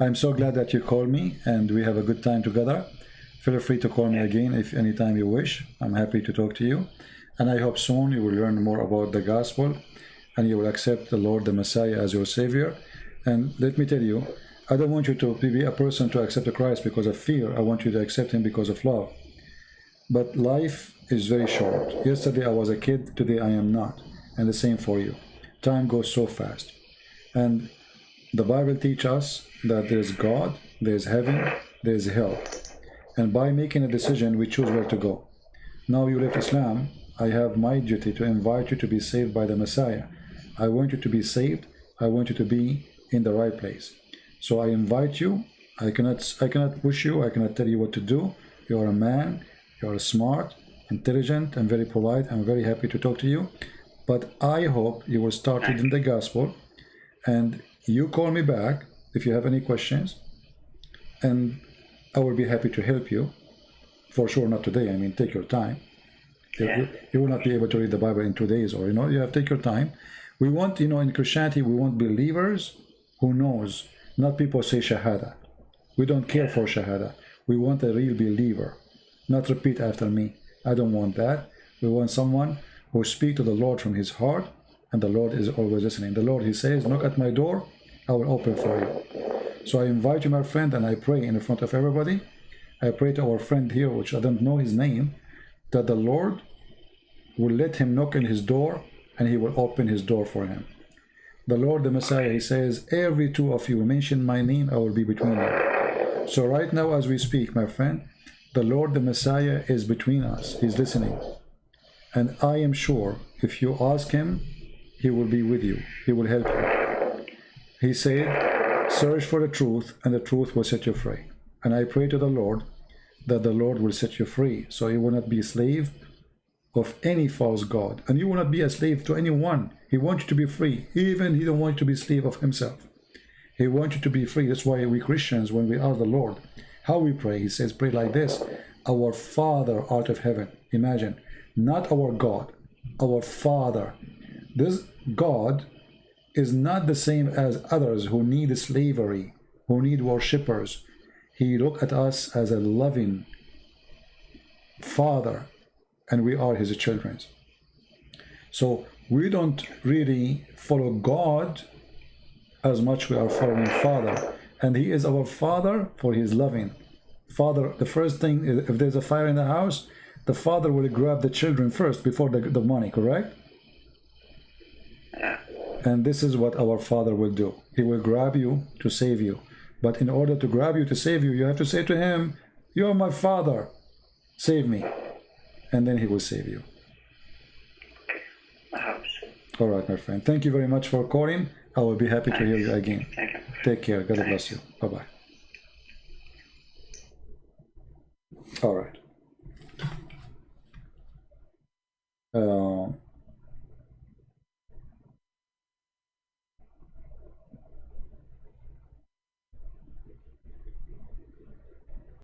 I'm so glad that you called me and we have a good time together. Feel free to call me again if anytime you wish. I'm happy to talk to you. And I hope soon you will learn more about the gospel and you will accept the Lord, the Messiah, as your Savior. And let me tell you, I don't want you to be a person to accept Christ because of fear. I want you to accept Him because of love. But life is very short. Yesterday I was a kid, today I am not. And the same for you. Time goes so fast. And the Bible teaches us that there's God, there's heaven, there's hell. And by making a decision, we choose where to go. Now you left Islam, I have my duty to invite you to be saved by the Messiah. I want you to be saved. I want you to be in the right place. So I invite you. I cannot push you. I cannot tell you what to do. You are a man. You are smart, intelligent, and very polite. I'm very happy to talk to you. But I hope you will start reading the gospel. And you call me back if you have any questions. And I will be happy to help you. For sure, not today. I mean, take your time. You will not be able to read the Bible in 2 days, or you have to take your time. We want, in Christianity, we want believers who knows, not people say Shahada. We don't care for Shahada. We want a real believer. Not repeat after me. I don't want that. We want someone who speaks to the Lord from his heart, and the Lord is always listening. The Lord, He says, knock at my door, I will open for you. So I invite you, my friend, and I pray in front of everybody. I pray to our friend here, which I don't know his name, that the Lord will let him knock on his door and He will open his door for him. The Lord, the Messiah, He says, every two of you mention my name, I will be between you. So right now as we speak, my friend, the Lord, the Messiah is between us. He's listening. And I am sure if you ask Him, He will be with you. He will help you. He said, search for the truth and the truth will set you free. And I pray to the Lord that the Lord will set you free. So you will not be a slave of any false god. And you will not be a slave to anyone. He wants you to be free. Even He don't want you to be a slave of Himself. He wants you to be free. That's why we Christians, when we ask the Lord, how we pray, He says, pray like this. Our Father art of heaven. Imagine, not our God, our Father. This God is not the same as others who need slavery, who need worshippers. He looks at us as a loving Father, and we are His children. So we don't really follow God as much we are following Father. And He is our Father, for He is loving. Father, the first thing, if there's a fire in the house, the father will grab the children first before the money, correct? Yeah. And this is what our Father will do. He will grab you to save you. But in order to grab you to save you, you have to say to Him, you are my Father, save me. And then He will save you. I hope so. All right, my friend. Thank you very much for calling. I will be happy to hear you again. Thank you. Take care. God bless you. Bye-bye. All right.